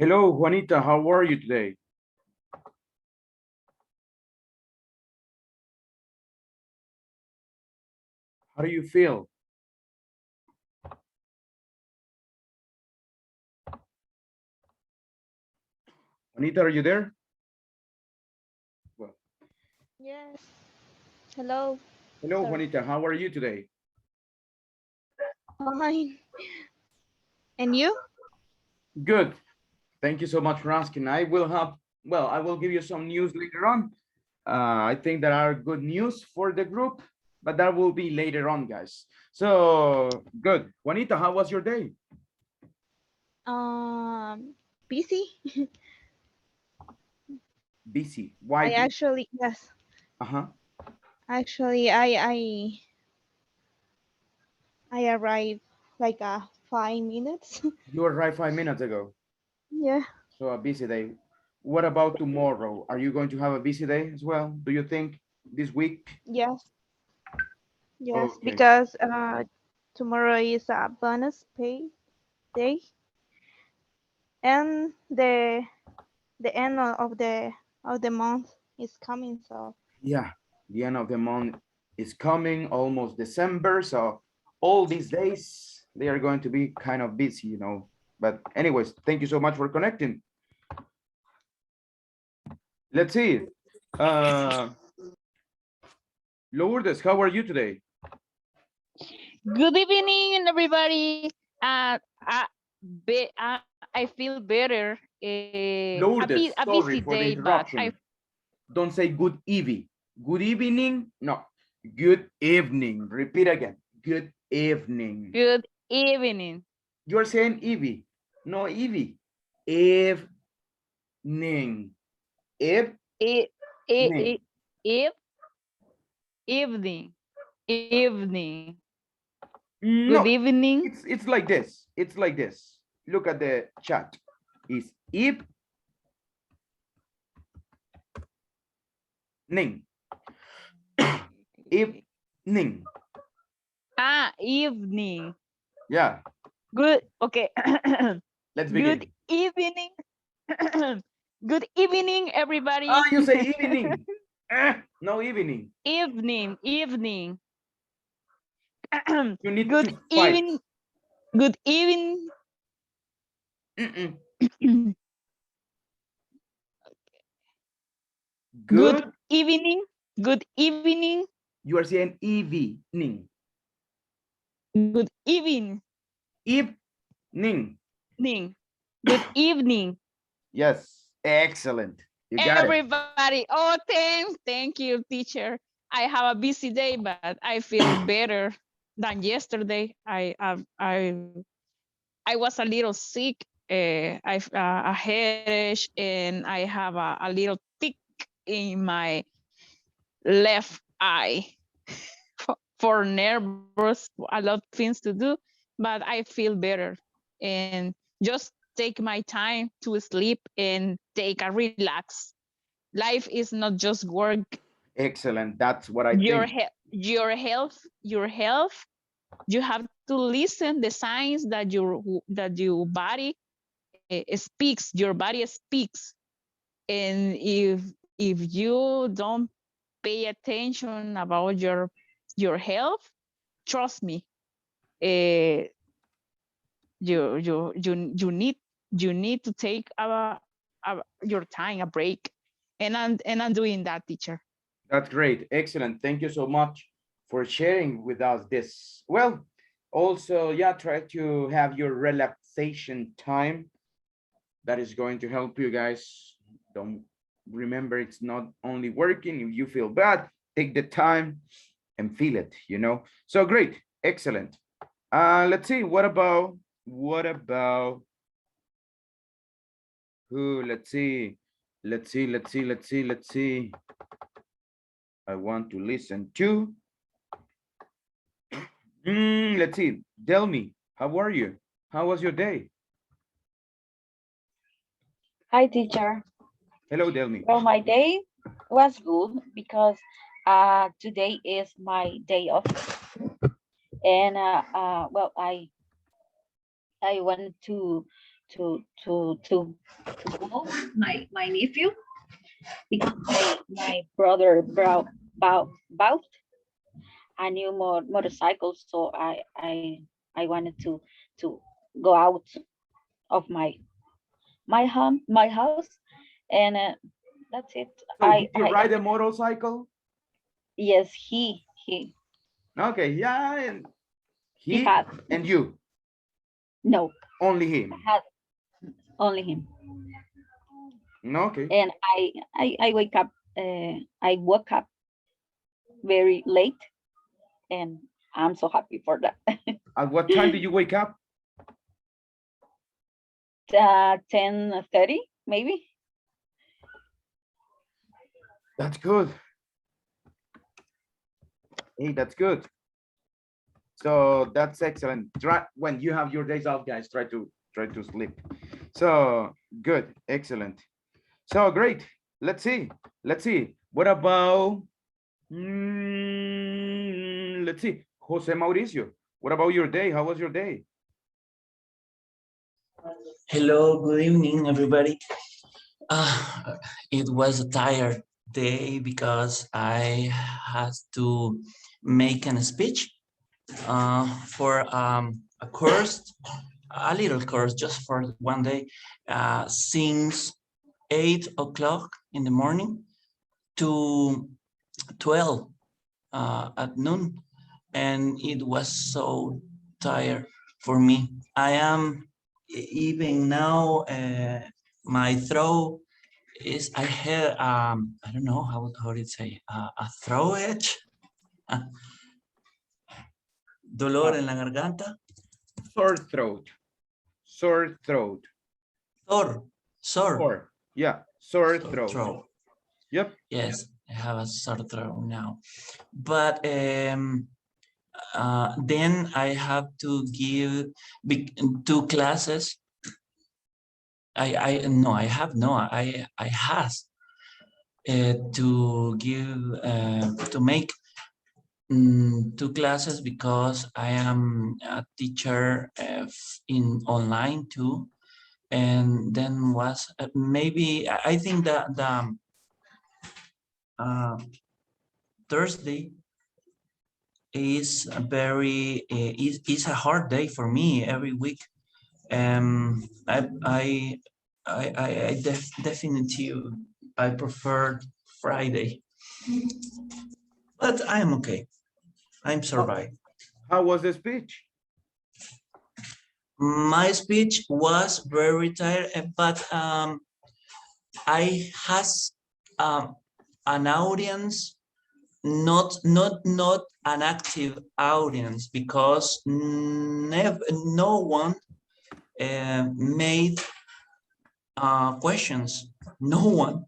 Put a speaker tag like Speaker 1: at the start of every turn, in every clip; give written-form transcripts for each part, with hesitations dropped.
Speaker 1: Hello, Juanita. How are you today? How do you feel? Juanita, are you there? Well,
Speaker 2: Yes. Hello.
Speaker 1: hello,
Speaker 2: Sorry.
Speaker 1: Juanita. How are you today?
Speaker 2: Fine. And you?
Speaker 1: Good. Thank you so much for asking. I will have, well, I will give you some news later on. I think there are good news for the group, but that will be later on, guys. So good. Juanita, how was your day?
Speaker 2: Busy.
Speaker 1: Busy. Why
Speaker 2: I
Speaker 1: busy?
Speaker 2: actually yes.
Speaker 1: Uh-huh.
Speaker 2: Actually, I arrived like 5 minutes.
Speaker 1: You arrived 5 minutes ago.
Speaker 2: Yeah.
Speaker 1: So a busy day. What about tomorrow? Are you going to have a busy day as well? Do you think this week?
Speaker 2: Yes. Yes.
Speaker 1: Okay.
Speaker 2: Because tomorrow is a bonus pay day, and the end of the month is coming. So
Speaker 1: Yeah, the end of the month is coming, almost December. So all these days, they are going to be kind of busy, you know. But anyways, thank you so much for connecting. Let's see. Uh, Lourdes, how are you today?
Speaker 3: Good evening, everybody. I feel better. A
Speaker 1: Lourdes,
Speaker 3: busy
Speaker 1: sorry for the
Speaker 3: day, but
Speaker 1: interruption. Don't say good evening. Good evening. No, good evening. Repeat again. Good evening.
Speaker 3: good evening.
Speaker 1: You're saying Evie. No, Evie. Evening.
Speaker 3: E,
Speaker 1: Evening.
Speaker 3: e, e, evening, evening. Good
Speaker 1: No,
Speaker 3: evening.
Speaker 1: it's like this. It's like this. Look at the chat. It's evening. Evening.
Speaker 3: Evening.
Speaker 1: Yeah,
Speaker 3: Good. Okay.
Speaker 1: let's
Speaker 3: Good
Speaker 1: begin.
Speaker 3: evening. Good evening,
Speaker 1: Ah,
Speaker 3: everybody.
Speaker 1: you say evening. No evening.
Speaker 3: Evening.
Speaker 1: You need to
Speaker 3: Good
Speaker 1: fight.
Speaker 3: evening. Good evening.
Speaker 1: Mm-mm.
Speaker 3: Good
Speaker 1: Good.
Speaker 3: evening. Good evening.
Speaker 1: You are saying evening.
Speaker 3: Good evening.
Speaker 1: Evening.
Speaker 3: Good evening,
Speaker 1: Yes. Excellent. You got it.
Speaker 3: everybody. Oh, thank you, teacher. I have a busy day, but I feel better than yesterday. I was a little sick. I've a headache, and I have a little tick in my left eye for nervous, a lot of things to do, but I feel better. And just take my time to sleep and take a relax. Life is not just work.
Speaker 1: Excellent. That's what I think.
Speaker 3: Your health, you have to listen the signs that your body speaks, your body speaks. And if you don't pay attention about your health, trust me, uh, you need to take your time, a break. And I'm doing that, teacher.
Speaker 1: That's great. Excellent. Thank you so much for sharing with us this. Well, also, yeah, try to have your relaxation time. That is going to help you guys. Don't remember it's not only working. If you feel bad, take the time and feel it, you know. So great. Excellent. Let's see. What about who? Let's see. I want to listen to. Let's see. Tell me, how are you? How was your day?
Speaker 4: Hi, teacher.
Speaker 1: Hello, Delmi.
Speaker 4: Well, my day was good because today is my day off, and well, I wanted to go my nephew because my brother bought a new motorcycle, so I wanted to go out of my house, and that's it.
Speaker 1: So did you
Speaker 4: I
Speaker 1: ride a motorcycle?
Speaker 4: yes,
Speaker 1: Okay, yeah, and
Speaker 4: he
Speaker 1: he
Speaker 4: had
Speaker 1: and you,
Speaker 4: no,
Speaker 1: only
Speaker 4: I
Speaker 1: him.
Speaker 4: had only him,
Speaker 1: Okay.
Speaker 4: and I woke up very late, and I'm so happy for that.
Speaker 1: At what time did you wake up?
Speaker 4: 10:30 maybe.
Speaker 1: That's good. Hey, that's good. So that's excellent. Try when you have your days off, guys. Try to sleep. So good, excellent. So great. Let's see. Let's see. What about? Let's see. Jose Mauricio. What about your day? How was your day?
Speaker 5: Hello, good evening, everybody. It was a tired day because I had to make a speech for a course, a little course, just for one day, since 8 o'clock in the morning to 12 at noon, and it was so tired for me. I am even now. My throat is. I had. I don't know how did say a throat edge, dolor en la garganta.
Speaker 1: Sore throat. Sore throat.
Speaker 5: Sore.
Speaker 1: Sore. Yeah, sore
Speaker 5: Sore
Speaker 1: throat.
Speaker 5: throat.
Speaker 1: Yep.
Speaker 5: Yes, I have a sore throat now, but then I have to give 2 classes. I have no, I has to give to make 2 classes because I am a teacher in online too, and then was maybe I think that the Thursday is a very is a hard day for me every week. I definitely I prefer Friday, but I'm okay. I'm surviving.
Speaker 1: How was the speech?
Speaker 5: My speech was very tired, but I has an audience, not an active audience, because no one made questions. No one.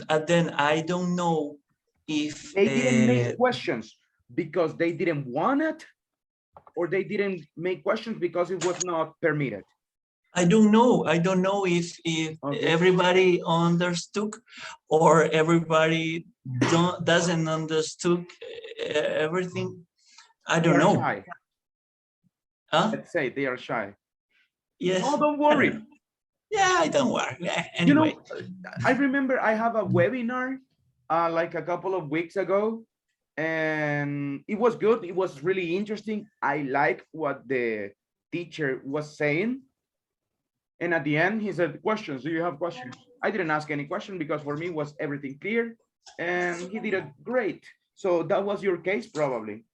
Speaker 5: And then I don't know if
Speaker 1: They didn't make questions because they didn't want it, or they didn't make questions because it was not permitted.
Speaker 5: I don't know. I don't know if
Speaker 1: Okay.
Speaker 5: everybody understood or everybody doesn't understood everything. I
Speaker 1: They
Speaker 5: don't
Speaker 1: are
Speaker 5: know.
Speaker 1: shy.
Speaker 5: Huh?
Speaker 1: Let's say they are shy.
Speaker 5: Yes.
Speaker 1: Oh, don't
Speaker 5: I don't
Speaker 1: worry.
Speaker 5: know. Yeah, I don't worry.
Speaker 1: You
Speaker 5: Anyway.
Speaker 1: know, I remember I have a webinar like a couple of weeks ago, and it was good. It was really interesting. I like what the teacher was saying. And at the end, he said, questions, do you have questions? I didn't ask any question because for me was everything clear, and he did it great. So that was your case, probably.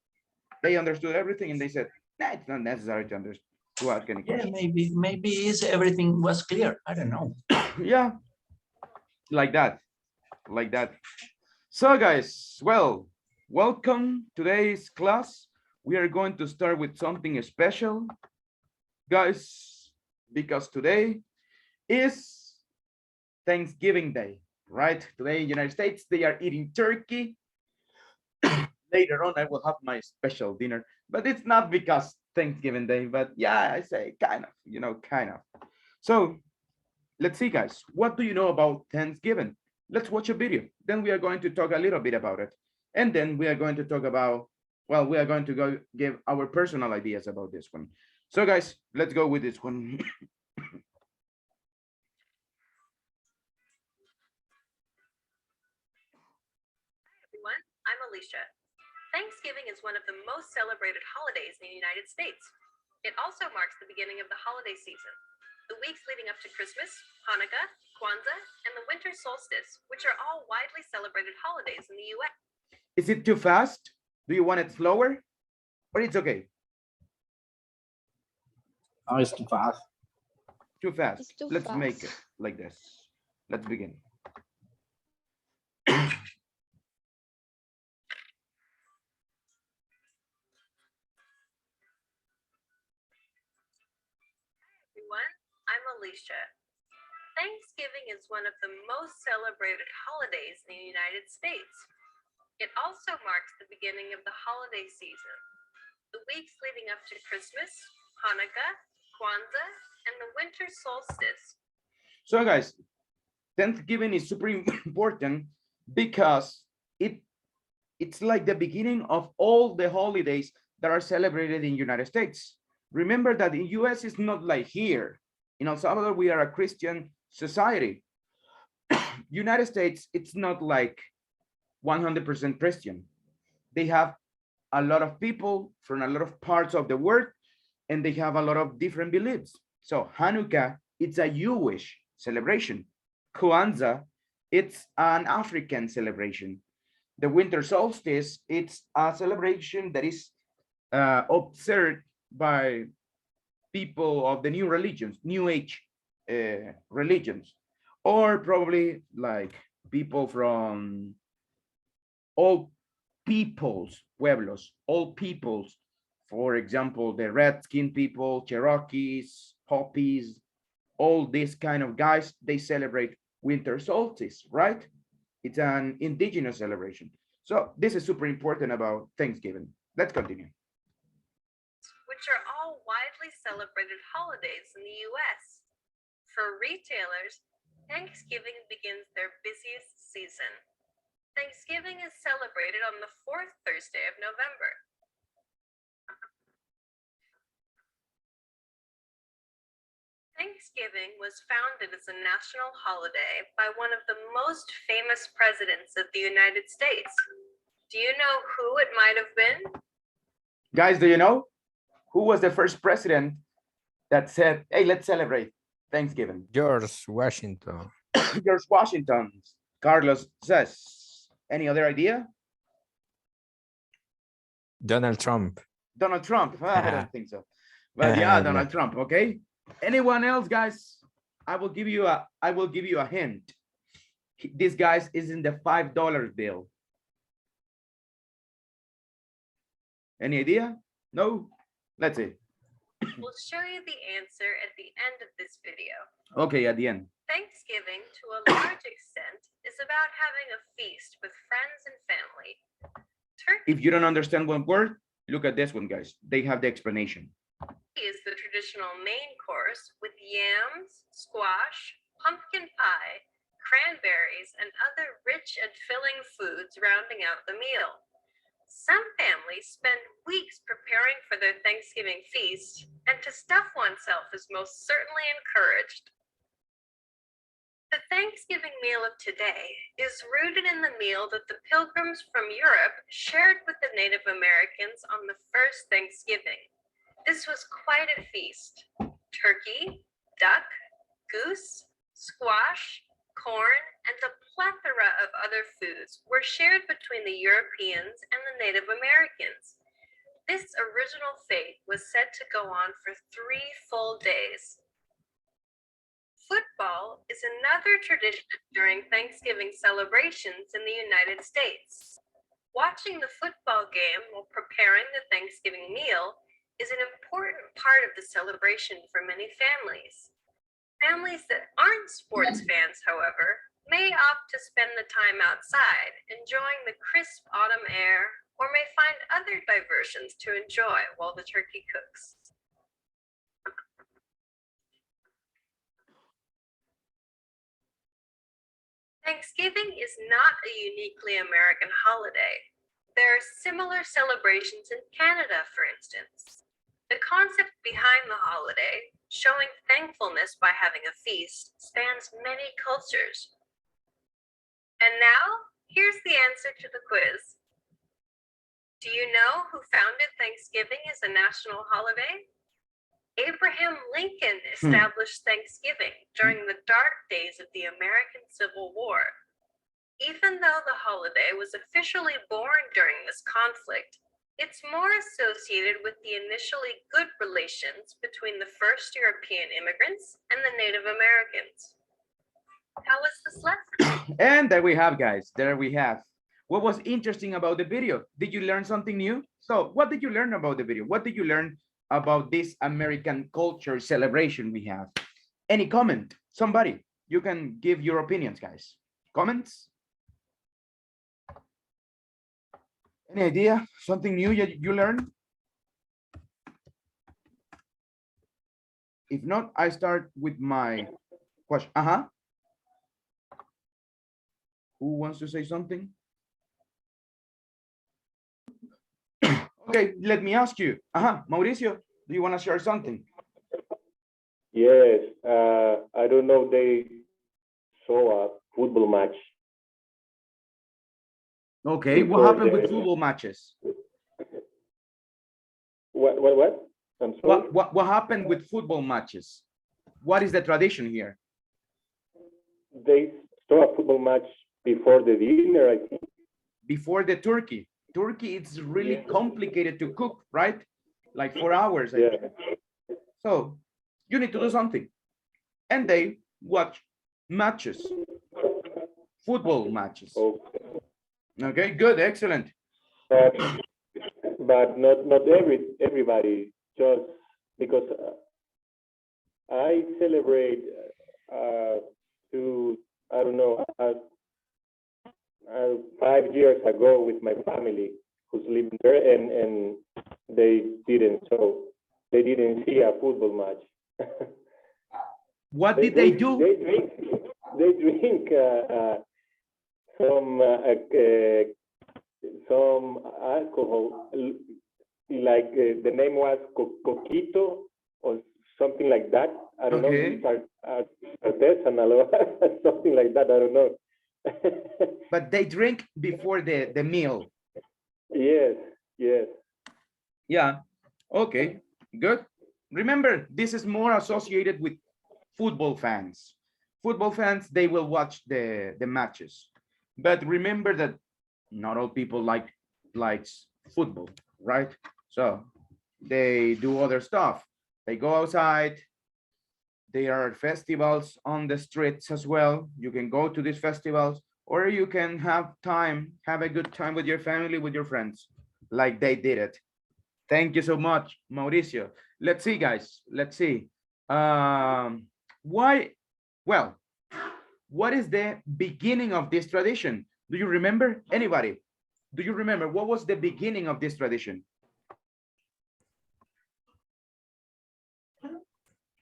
Speaker 1: They understood everything and they said, nah, it's not necessary to understand, to ask any
Speaker 5: Yeah,
Speaker 1: question.
Speaker 5: maybe is everything was clear. I don't know.
Speaker 1: Yeah, like that, like that. So guys, well, welcome to today's class. We are going to start with something special, guys, because today is Thanksgiving Day, right? Today in the United States, they are eating turkey. Later on, I will have my special dinner, but it's not because Thanksgiving Day, but yeah, I say kind of, kind of. So let's see, guys, what do you know about Thanksgiving? Let's watch a video. Then we are going to talk a little bit about it. And then we are going to talk about, well, we are going to go give our personal ideas about this one. So guys, let's go with this one.
Speaker 6: I'm Alicia. Thanksgiving is one of the most celebrated holidays in the United States. It also marks the beginning of the holiday season, the weeks leading up to Christmas, Hanukkah, Kwanzaa, and the winter solstice, which are all widely celebrated holidays in the US.
Speaker 1: Is it too fast? Do you want it slower? Or it's okay?
Speaker 7: Oh, it's too fast.
Speaker 1: Too fast.
Speaker 2: It's too
Speaker 1: Let's make
Speaker 2: fast.
Speaker 1: it like this. Let's begin.
Speaker 6: Everyone, I'm Alicia. Thanksgiving is one of the most celebrated holidays in the United States. It also marks the beginning of the holiday season, the weeks leading up to Christmas, Hanukkah, Kwanzaa, and the winter solstice.
Speaker 1: So guys, Thanksgiving is super important because it's like the beginning of all the holidays that are celebrated in United States. Remember that in US it's not like here. In El Salvador, we are a Christian society. United States, it's not like 100% Christian. They have a lot of people from a lot of parts of the world, and they have a lot of different beliefs. So Hanukkah, it's a Jewish celebration. Kwanzaa, it's an African celebration. The winter solstice, it's a celebration that is observed by people of the new religions, new age religions, or probably like people from all peoples, pueblos, all peoples. For example, the red skin people, Cherokees, Hopis, all these kind of guys, they celebrate winter solstice, right? It's an indigenous celebration. So this is super important about Thanksgiving. Let's continue.
Speaker 6: Which are all widely celebrated holidays in the US. For retailers, Thanksgiving begins their busiest season. Thanksgiving is celebrated on the fourth Thursday of November. Thanksgiving was founded as a national holiday by one of the most famous presidents of the United States. Do you know who it might have been?
Speaker 1: Guys, do you know who was the first president that said, hey, let's celebrate Thanksgiving?
Speaker 8: George Washington.
Speaker 1: George Washington. Carlos says, any other idea?
Speaker 8: Donald Trump.
Speaker 1: Donald Trump. I don't think so. But yeah, Donald Trump. Okay. Anyone else, guys? I will give you a hint. This guy is in the $5 bill. Any idea? No? Let's see.
Speaker 6: We'll show you the answer at the end of this video.
Speaker 1: Okay, at the end.
Speaker 6: Thanksgiving, to a large extent, is about having a feast with friends and family. Turkey
Speaker 1: If you don't understand one word, look at this one, guys. They have the explanation.
Speaker 6: is the traditional main course with yams, squash, pumpkin pie, cranberries, and other rich and filling foods rounding out the meal. Some families spend weeks preparing for their Thanksgiving feast, and to stuff oneself is most certainly encouraged. The Thanksgiving meal of today is rooted in the meal that the Pilgrims from Europe shared with the Native Americans on the first Thanksgiving. This was quite a feast. Turkey, duck, goose, squash, corn, and a plethora of other foods were shared between the Europeans and the Native Americans. This original fate was said to go on for 3 full days. Football is another tradition during Thanksgiving celebrations in the United States. Watching the football game while preparing the Thanksgiving meal is an important part of the celebration for many families. Families that aren't sports fans, however, may opt to spend the time outside, enjoying the crisp autumn air, or may find other diversions to enjoy while the turkey cooks. Thanksgiving is not a uniquely American holiday. There are similar celebrations in Canada, for instance. The concept behind the holiday, showing thankfulness by having a feast, spans many cultures. And now, here's the answer to the quiz. Do you know who founded Thanksgiving as a national holiday? Abraham Lincoln established Thanksgiving during the dark days of the American Civil War. Even though the holiday was officially born during this conflict, it's more associated with the initially good relations between the first European immigrants and the Native Americans. How was this lesson?
Speaker 1: And there we have, guys. There we have. What was interesting about the video? Did you learn something new? So what did you learn about the video? What did you learn about this American culture celebration we have? Any comment? Somebody, you can give your opinions, guys. Comments? Any idea? Something new you learned? If not, I start with my question. Who wants to say something? Okay, let me ask you. Mauricio, do you want to share something?
Speaker 7: Yes, I don't know. They saw a football match.
Speaker 1: Okay, what happened with football matches?
Speaker 7: What? I'm sorry.
Speaker 1: What happened with football matches? What is the tradition here?
Speaker 7: They saw a football match before the dinner, I think.
Speaker 1: Before the turkey. Turkey, it's really complicated to cook, right? Like 4 hours. I think. So you need to do something. And they watch matches, football matches. Okay, good, excellent.
Speaker 7: But not everybody, just because I celebrate I don't know, 5 years ago with my family who's living there, and they didn't see a football match.
Speaker 1: What did they do?
Speaker 7: They drink some alcohol, like the name was coquito or something like that. I don't know, it's artisanal or something like that. I don't know.
Speaker 1: But they drink before the meal.
Speaker 7: Yes.
Speaker 1: Yeah. Okay. Good. Remember, this is more associated with football fans. Football fans, they will watch the matches. But remember that not all people likes football, right? So they do other stuff. They go outside. There are festivals on the streets as well. You can go to these festivals, or you can have a good time with your family, with your friends, like they did it. Thank you so much, Mauricio. Let's see, guys. Let's see. What is the beginning of this tradition? Do you remember? Anybody? Do you remember what was the beginning of this tradition?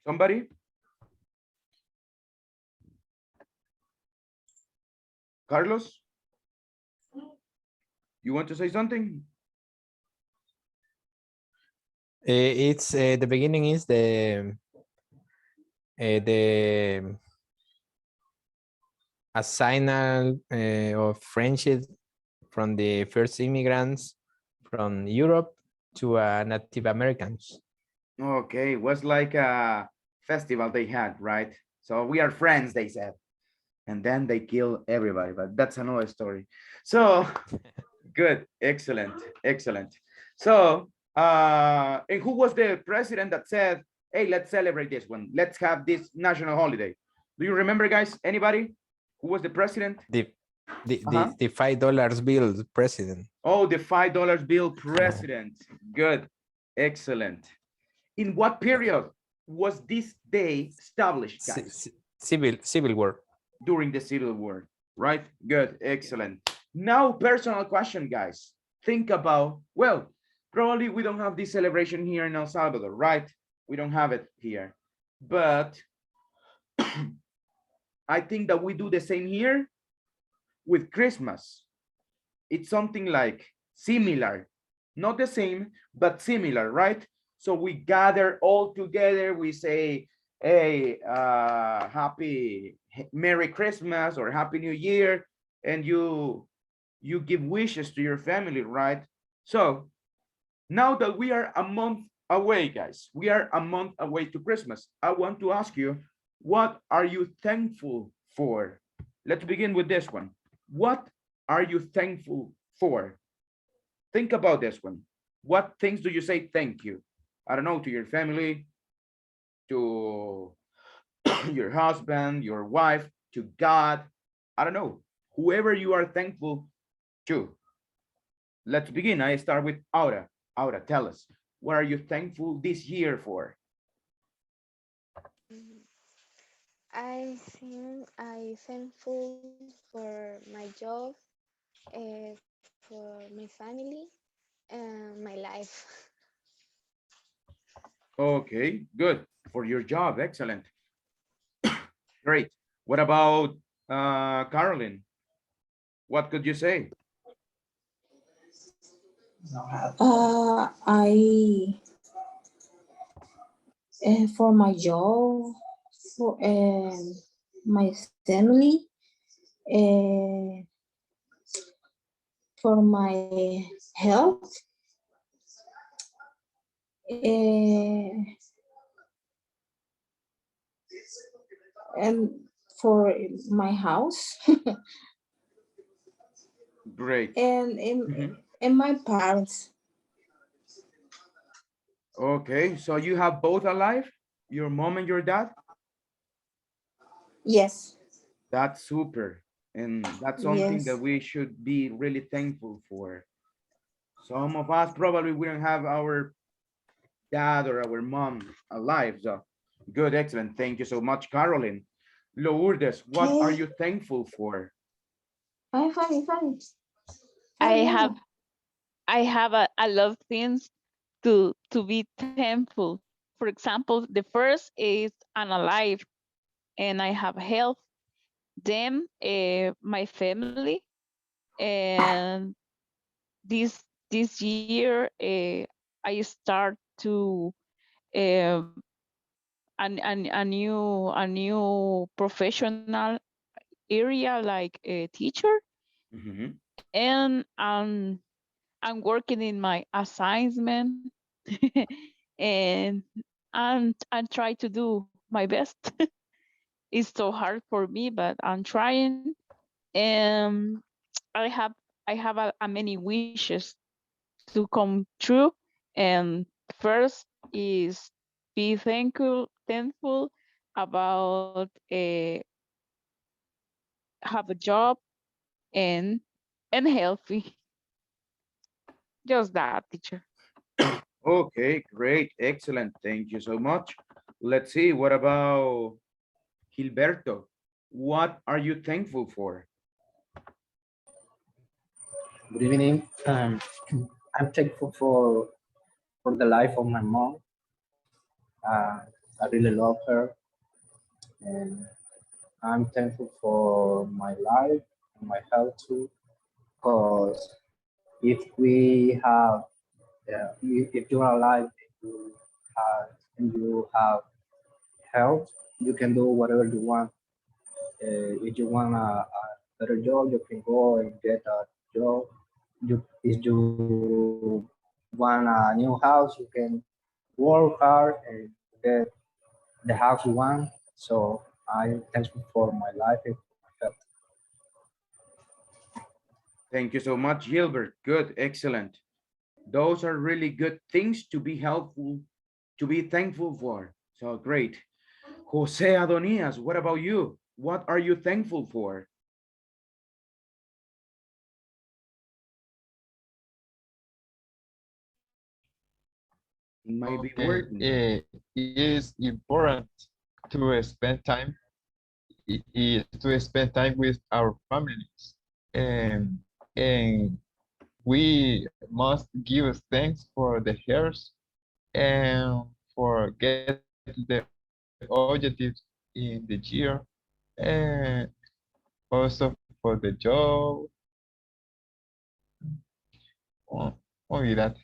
Speaker 1: Somebody? Carlos? You want to say something?
Speaker 8: It's the beginning is the assignal of friendship from the first immigrants from Europe to Native Americans.
Speaker 1: Okay, it was like a festival they had, right? So we are friends, they said. And then they kill everybody, but that's another story. So good, excellent. So and who was the president that said, hey, let's celebrate this one, let's have this national holiday? Do you remember, guys? Anybody? Who was the president?
Speaker 8: The $5 bill president.
Speaker 1: Oh, the $5 bill president. Good, excellent. In what period was this day established, guys?
Speaker 8: Civil War.
Speaker 1: During the Civil War, right? Good, excellent. Now, personal question, guys. Think about, well, probably we don't have this celebration here in El Salvador, right? We don't have it here, but I think that we do the same here with Christmas. It's something like similar, not the same, but similar, right? So we gather all together, we say, hey, happy Merry Christmas or Happy New Year, and you give wishes to your family, right? So now that we are a month away, guys, we are a month away to Christmas. I want to ask you, what are you thankful for? Let's begin with this one. What are you thankful for? Think about this one. What things do you say thank you? I don't know, to your family, to your husband, your wife, to God. I don't know, whoever you are thankful to. Let's begin. I start with Aura. Aura, tell us, what are you thankful this year for?
Speaker 9: I think I thankful for my job, for my family, and my life.
Speaker 1: Okay, good. For your job, excellent. Great. What about Caroline? What could you say?
Speaker 10: I for my job, for my family, uh, for my health, uh, and for my house,
Speaker 1: Great.
Speaker 10: and
Speaker 1: Mhm.
Speaker 10: and my parents.
Speaker 1: Okay, so you have both alive, your mom and your dad?
Speaker 10: Yes,
Speaker 1: That's super. And that's something that
Speaker 10: yes,
Speaker 1: we should be really thankful for. Some of us probably wouldn't have our dad or our mom alive. So good, excellent. Thank you so much, Caroline. Lourdes, what are
Speaker 10: okay.
Speaker 1: you thankful for?
Speaker 10: Fine, fine, fine.
Speaker 3: I
Speaker 10: Fine,
Speaker 3: have
Speaker 10: Diana.
Speaker 3: I have a lot of things to be thankful. For example, the first is I'm alive and I have health. Then my family, and this year I start to um, a new professional area like a teacher,
Speaker 1: Mhm.
Speaker 3: and I'm working in my assignment and I try to do my best. It's so hard for me, but I'm trying. And I have I have a many wishes to come true. And first is be thankful about have a job and healthy. Just that, teacher.
Speaker 1: Okay, great, excellent. Thank you so much. Let's see, what about Gilberto? What are you thankful for?
Speaker 11: Good evening. I'm thankful for the life of my mom. Uh, I really love her, and I'm thankful for my life and my health too. Because if we have, if you are alive, and you have health, you can do whatever you want. If you want a better job, you can go and get a job. If you want a new house, you can work hard and get the house you want. So I'm thankful for my life and my health.
Speaker 1: Thank you so much, Gilbert. Good, excellent. Those are really good things to be helpful, to be thankful for. So great. Jose Adonias, what about you? What are you thankful for? He might be
Speaker 12: Okay,
Speaker 1: working.
Speaker 12: it is important to spend time to spend time with our families, and and we must give thanks for the years and for get the objectives in the year, and also for the job. Only that.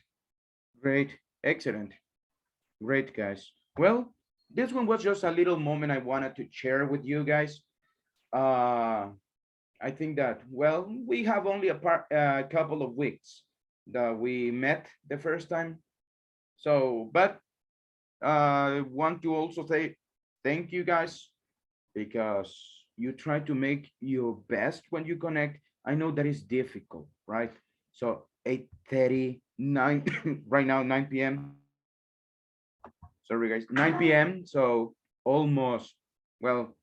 Speaker 1: Great, excellent. Great, guys. Well, this one was just a little moment I wanted to share with you guys. Uh, I think that, well, we have only a couple of weeks that we met the first time. So, but I want to also say thank you guys because you try to make your best when you connect. I know that is difficult, right? So 8:39 right now, 9 p.m. Sorry guys, 9 p.m. So almost, well,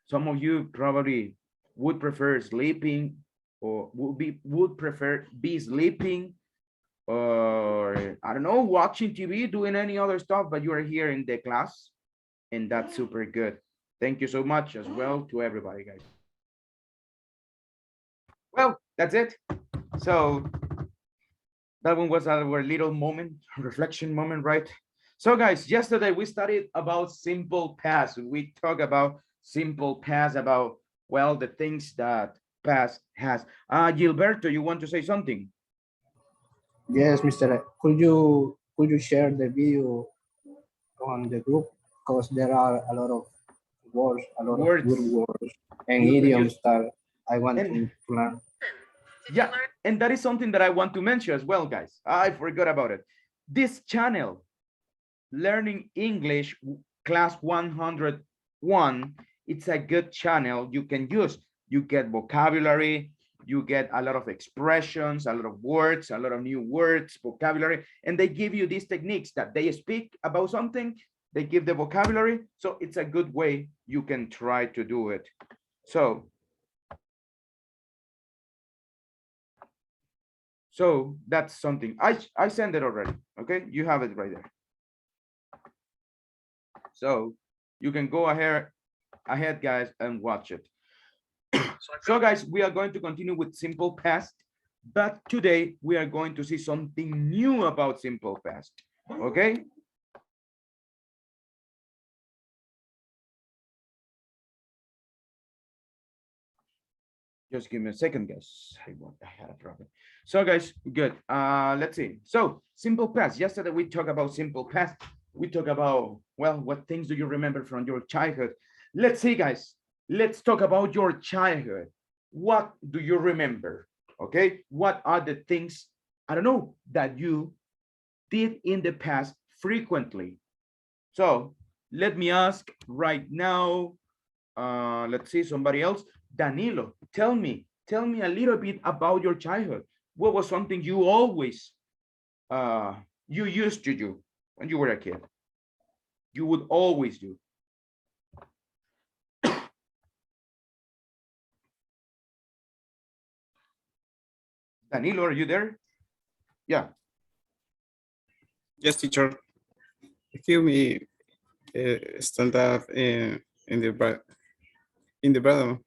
Speaker 1: some of you probably would prefer sleeping or would prefer be sleeping or I don't know, watching TV, doing any other stuff, but you are here in the class and that's super good. Thank you so much as well to everybody, guys. Well, that's it. So that one was our little moment, reflection moment, right? So guys, yesterday we studied about simple past. We talked about simple past, about, well, the things that past has. Gilberto, you want to say something?
Speaker 11: Yes, Mr. Could you share the video on the group? Because there are a lot of words, a lot of good words and idioms that I want to learn.
Speaker 1: Yeah, and that is something that I want to mention as well, guys. I forgot about it. This channel, Learning English Class 101, it's a good channel you can use. You get vocabulary, you get a lot of expressions, a lot of words, a lot of new words, vocabulary, and they give you these techniques that they speak about something, they give the vocabulary, so it's a good way you can try to do it. So that's something. I sent it already, okay? You have it right there. So you can go ahead, guys, and watch it. So guys, we are going to continue with simple past, but today we are going to see something new about simple past, okay? Just give me a second, guys. I had a problem. So guys, good. Let's see. So simple past. Yesterday we talked about simple past. We talk about, well, what things do you remember from your childhood? Let's see, guys. Let's talk about your childhood. What do you remember? Okay. What are the things, I don't know, that you did in the past frequently? So let me ask right now. Let's see, somebody else. Danilo, tell me a little bit about your childhood. What was something you always, you used to do when you were a kid? You would always do. Danilo, are you there? Yeah.
Speaker 13: Yes, teacher. Excuse me, stand up in the bottom.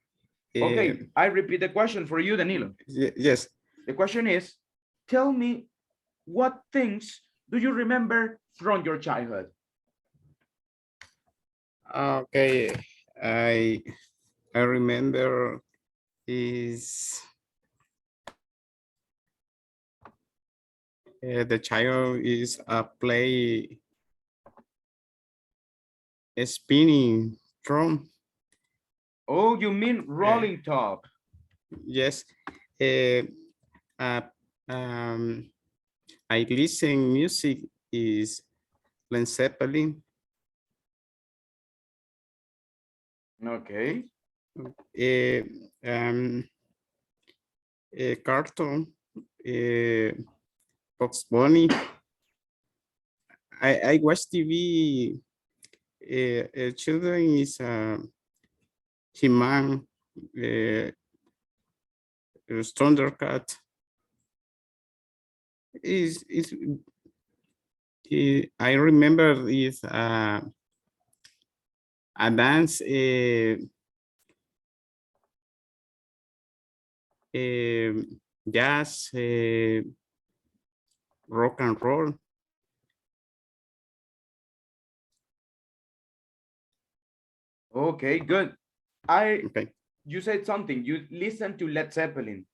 Speaker 1: Okay, I repeat the question for you, Danilo.
Speaker 13: Yes.
Speaker 1: The question is, tell me what things do you remember from your childhood?
Speaker 13: Okay, I remember is the child is play a spinning drum.
Speaker 1: Oh, you mean rolling top?
Speaker 13: Yes. I listen music is Led Zeppelin.
Speaker 1: Okay.
Speaker 13: A cartoon, Fox Bunny. I watch TV. Children is He-Man, Thundercat. I remember is a dance. Jazz, rock and roll.
Speaker 1: Okay, good. You said something. You listened to Led Zeppelin.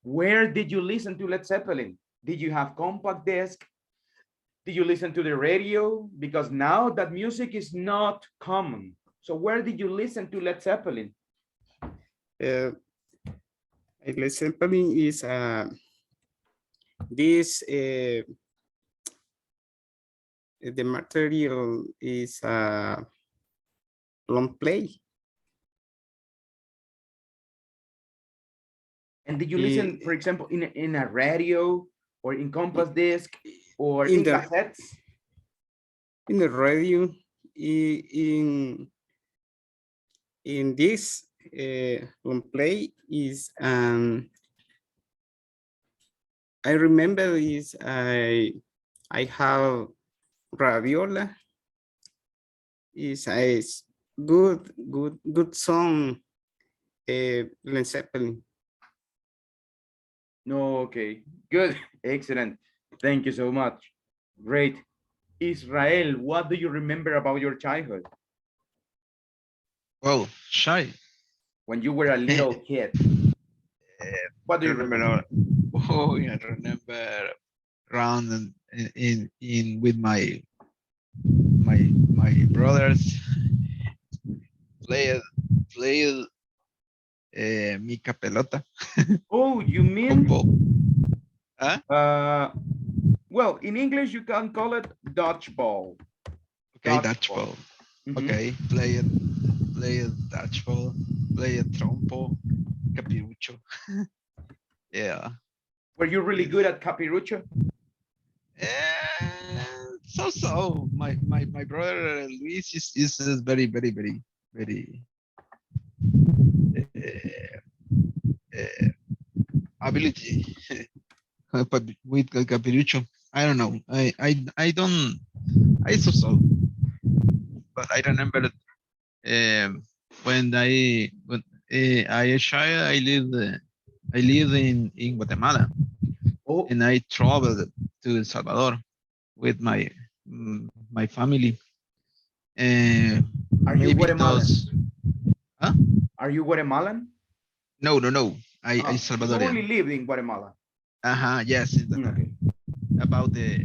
Speaker 1: Where did you listen to Led Zeppelin? Did you have compact disc? Did you listen to the radio? Because now that music is not common. So where did you listen to Led Zeppelin?
Speaker 13: Led Zeppelin is This the material is long play.
Speaker 1: And did you listen, for example, in a radio or in compass disc or in cassettes?
Speaker 13: In the radio, in this long play is I remember is I have Raviola is a good song, Led Zeppelin.
Speaker 1: No, okay, good, excellent. Thank you so much. Great. Israel, what do you remember about your childhood?
Speaker 12: Well, shy.
Speaker 1: When you were a little kid. What do you remember?
Speaker 12: Oh, I remember around in with my brothers played mica pelota.
Speaker 1: Oh, you mean?
Speaker 12: Huh?
Speaker 1: Well, in English you can call it dodgeball.
Speaker 12: Okay, dodgeball. Okay, play it dodgeball, play it trompo, capirucho. Yeah.
Speaker 1: Were you really good at capirucho?
Speaker 12: So my brother Luis is very ability but with capirucho. I don't know. I don't. I so. But I remember when I a child I lived in Guatemala.
Speaker 1: Oh.
Speaker 12: And I traveled to El Salvador with my family.
Speaker 1: Are you Guatemalan?
Speaker 12: Huh?
Speaker 1: Are you Guatemalan?
Speaker 12: No. I
Speaker 1: You
Speaker 12: Salvadorian.
Speaker 1: only lived in Guatemala.
Speaker 12: Yes.
Speaker 1: Okay.
Speaker 12: About the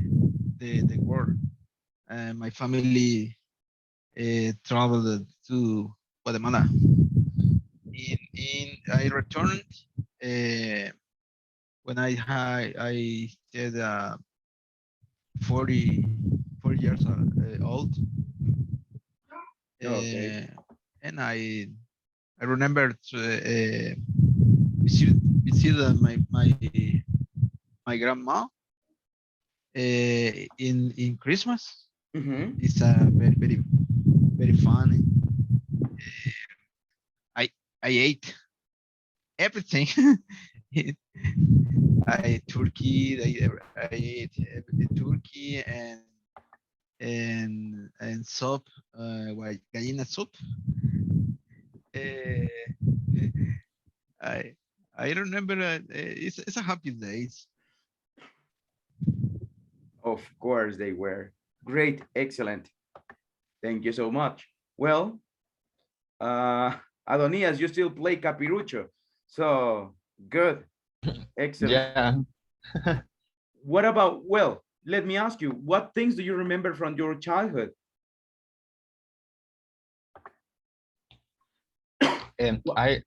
Speaker 12: war. My family traveled to Guatemala. I returned when I said 40 years old.
Speaker 1: Okay.
Speaker 12: And I remember to visit my grandma in Christmas. It's very fun. I ate everything. I ate turkey. I ate the turkey and soup, like gallina soup. I remember it's a happy days.
Speaker 1: Of course they were. Great, excellent. Thank you so much. Well, Adonias, you still play capirucho. So good. Excellent.
Speaker 12: Yeah.
Speaker 1: What about, well, let me ask you, what things do you remember from your childhood?
Speaker 12: And I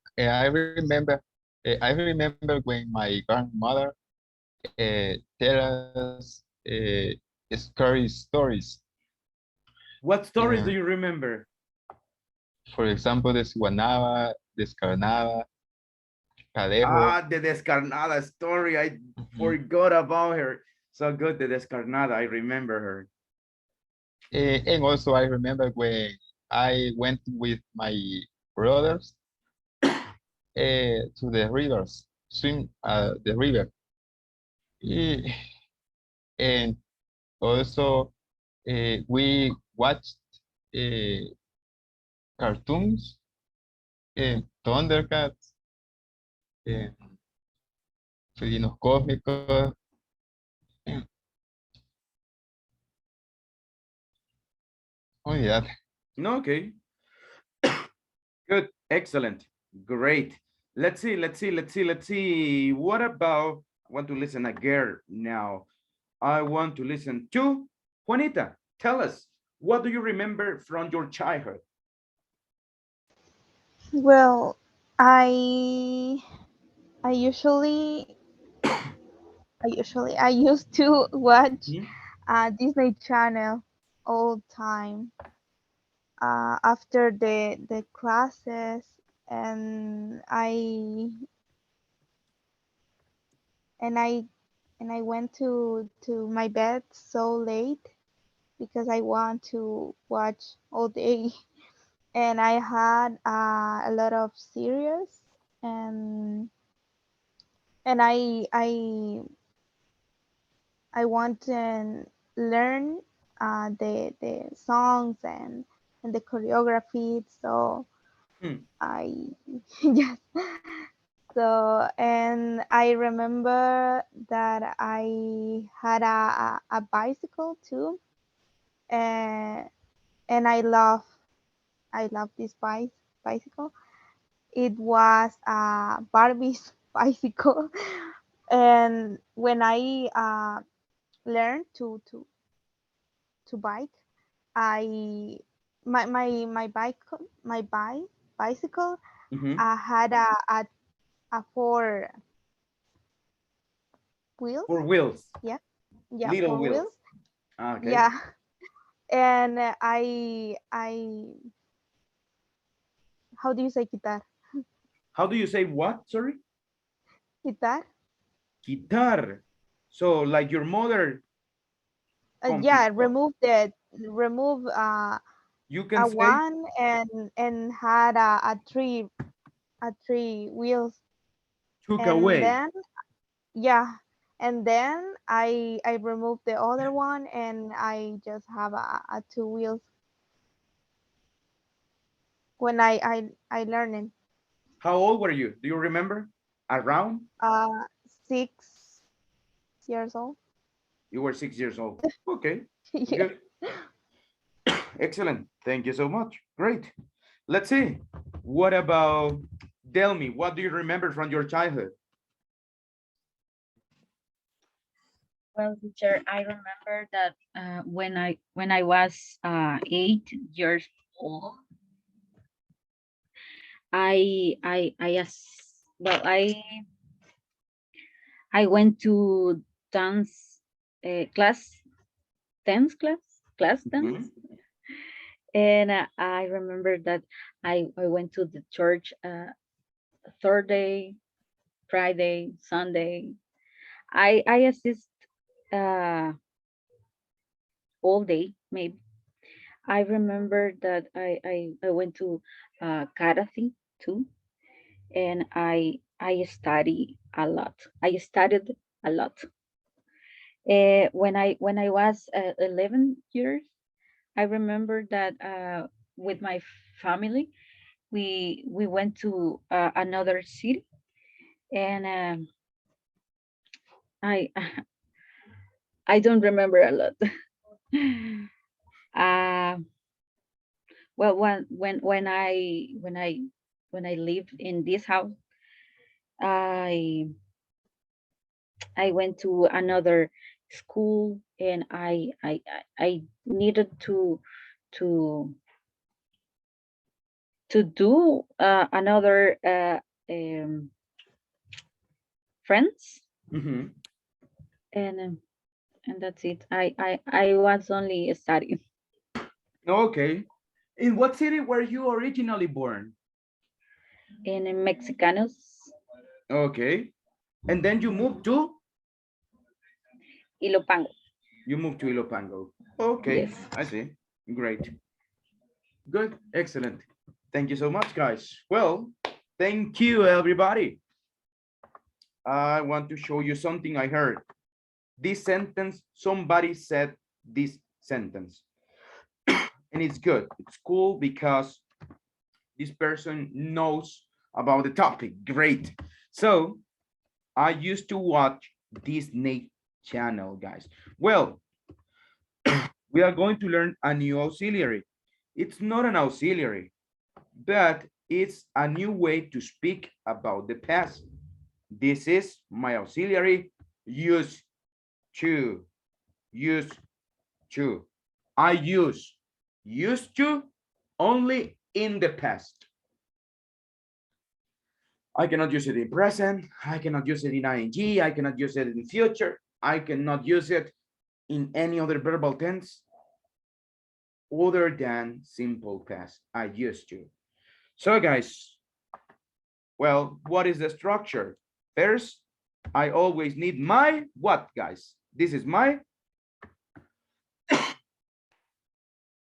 Speaker 12: remember when my grandmother tell us scary stories.
Speaker 1: What stories do you remember?
Speaker 12: For example, desguanaba, descarnada, cadejo.
Speaker 1: The Descarnada story. I forgot about her. So good, the Descarnada. I remember her.
Speaker 12: And also I remember when I went with my brothers to the rivers, swim the river. And also we watched cartoons, Thundercats, Felinos Cósmicos. Oh yeah.
Speaker 1: No, okay. Good, excellent, great. Let's see. What about, I want to listen again now. I want to listen to Juanita. Tell us, what do you remember from your childhood?
Speaker 2: Well, I usually I used to watch
Speaker 1: Mhm.
Speaker 2: Disney Channel all time after the classes, and and I I went to my bed so late because I want to watch all day. And I had a lot of series, and and I want to learn the songs and the choreography. So
Speaker 1: Hmm.
Speaker 2: I yes. So and I remember that I had a bicycle too, and I love this bicycle. It was a Barbie's bicycle, and when I learned to bike, I my bicycle
Speaker 1: Mhm.
Speaker 2: had a four wheels.
Speaker 1: 4 wheels,
Speaker 2: Yeah, yeah,
Speaker 1: little
Speaker 2: four
Speaker 1: wheels.
Speaker 2: wheels.
Speaker 1: Ah, okay.
Speaker 2: Yeah, and I how do you say guitar?
Speaker 1: How do you say what? Sorry?
Speaker 2: Guitar?
Speaker 1: Guitar. So like your mother
Speaker 2: Yeah,
Speaker 1: confiscó.
Speaker 2: remove
Speaker 1: You
Speaker 2: a
Speaker 1: can say
Speaker 2: one and had a three wheels,
Speaker 1: took
Speaker 2: and
Speaker 1: away.
Speaker 2: then yeah, and then I removed the other one and I just have a two wheels when I learned
Speaker 1: How old were you? Do you remember? Around?
Speaker 2: 6 years old.
Speaker 1: You were 6 years old. Okay,
Speaker 2: Yeah.
Speaker 1: good. Excellent. Thank you so much. Great. Let's see. What about Delmi? What do you remember from your childhood?
Speaker 4: Well, teacher, I remember that when I was 8 years old, I well I went to dance class, class dance,
Speaker 1: Mhm.
Speaker 4: and I remember that I went to the church Thursday, Friday, Sunday. I assist uh, all day maybe. I remember that I went to karate too, and I study a lot. I studied a lot. When I was 11 years, I remember that with my family we went to another city, and I I don't remember a lot. uh, well, when I lived in this house, I I went to another school, and I needed to to do another friends,
Speaker 1: Mhm.
Speaker 4: and that's it. I was only studying
Speaker 1: Okay. In what city were you originally born?
Speaker 4: in Mexicanos,
Speaker 1: Okay. And then you moved to?
Speaker 4: Ilopango.
Speaker 1: You moved to Ilopango. Okay,
Speaker 4: Yes.
Speaker 1: I see. Great. Good. Excellent. Thank you so much, guys. Well, thank you, everybody. I want to show you something I heard. This sentence, somebody said this sentence. And it's good. It's cool because this person knows about the topic. Great. So I used to watch Disney Channel, guys. Well, we are going to learn a new auxiliary. It's not an auxiliary, but it's a new way to speak about the past. This is my auxiliary, used to, used to. I used to only in the past. I cannot use it in present. I cannot use it in ing. I cannot use it in future. I cannot use it in any other verbal tense other than simple past. I used to. So guys, well, what is the structure? First, I always need my what, guys? This is my,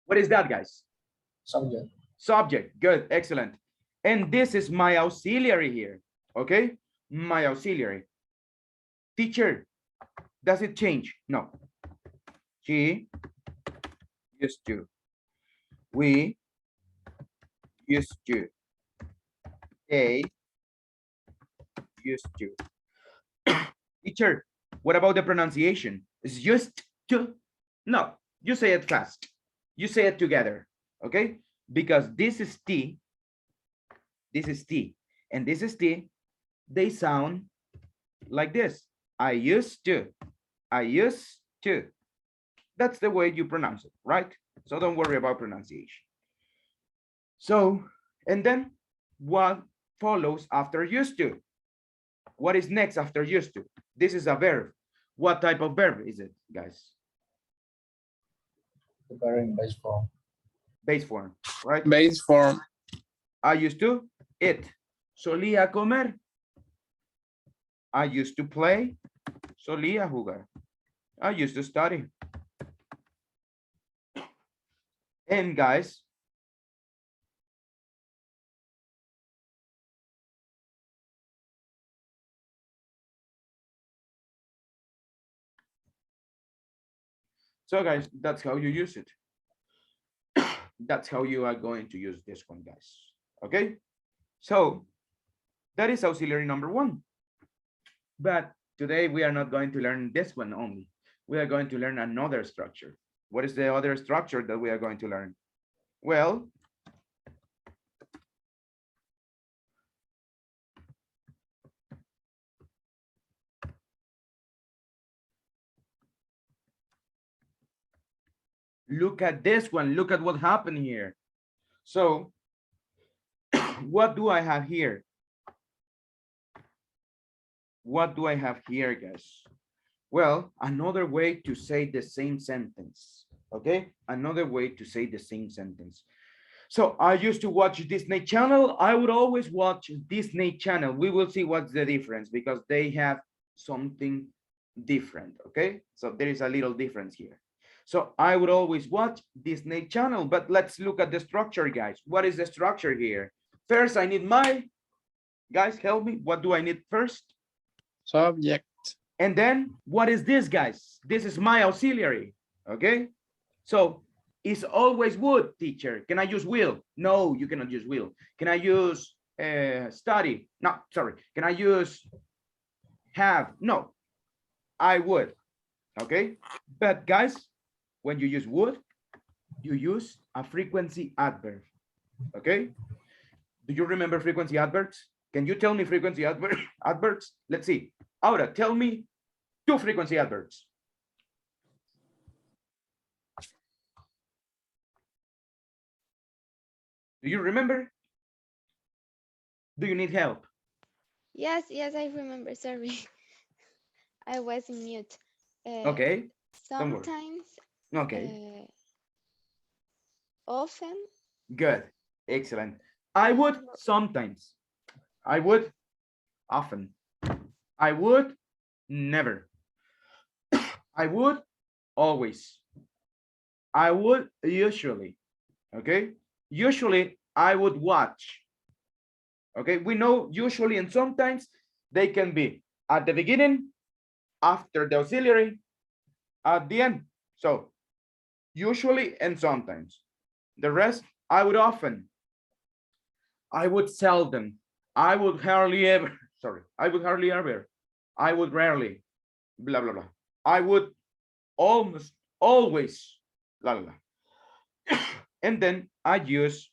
Speaker 1: what is that, guys?
Speaker 11: Subject.
Speaker 1: Subject, good, excellent. And this is my auxiliary here, okay? My auxiliary. Teacher, does it change? No. She used to. We used to. They used to. Teacher, what about the pronunciation? Is used to? No, you say it fast. You say it together, okay? Because this is T, and this is T. They sound like this. I used to. I used to. That's the way you pronounce it, right? So don't worry about pronunciation. So, and then what follows after used to? What is next after used to? This is a verb. What type of verb is it, guys?
Speaker 11: The verb in base form.
Speaker 1: Base form, right?
Speaker 14: Base form.
Speaker 1: I used to eat. Solía comer. I used to play. Solía jugar. I used to study. And guys, so guys, that's how you use it. That's how you are going to use this one, guys. Okay, so that is auxiliary number one. But today we are not going to learn this one only. We are going to learn another structure. What is the other structure that we are going to learn? Well, look at this one. Look at what happened here. So what do I have here? What do I have here, guys? Well, another way to say the same sentence, okay? Another way to say the same sentence. So I used to watch Disney Channel. I would always watch Disney Channel. We will see what's the difference because they have something different, okay? So there is a little difference here. So I would always watch Disney Channel, but let's look at the structure, guys. What is the structure here? First, I need my, guys, help me. What do I need first?
Speaker 14: Subject.
Speaker 1: And then what is this, guys? This is my auxiliary, okay? So it's always would, teacher. Can I use will? No, you cannot use will. Can I use study? No, sorry. Can I use have? No, I would, okay? But guys, when you use would, you use a frequency adverb, okay? Do you remember frequency adverbs? Can you tell me frequency adverbs? Let's see. Aura, tell me 2 frequency adverbs. Do you remember? Do you need help?
Speaker 9: Yes, I remember. Sorry, I was in mute.
Speaker 1: Okay. Don't worry.
Speaker 9: Sometimes.
Speaker 1: Okay.
Speaker 9: Often.
Speaker 1: Good. Excellent. I would sometimes. I would often. I would never. I would always. I would usually. Okay. Usually I would watch. Okay. We know usually and sometimes they can be at the beginning, after the auxiliary, at the end. So usually and sometimes. The rest, I would often. I would seldom. I would hardly ever. Sorry. I would hardly ever. I would rarely. Blah, blah, blah. I would almost always. Blah, blah, blah. And then I use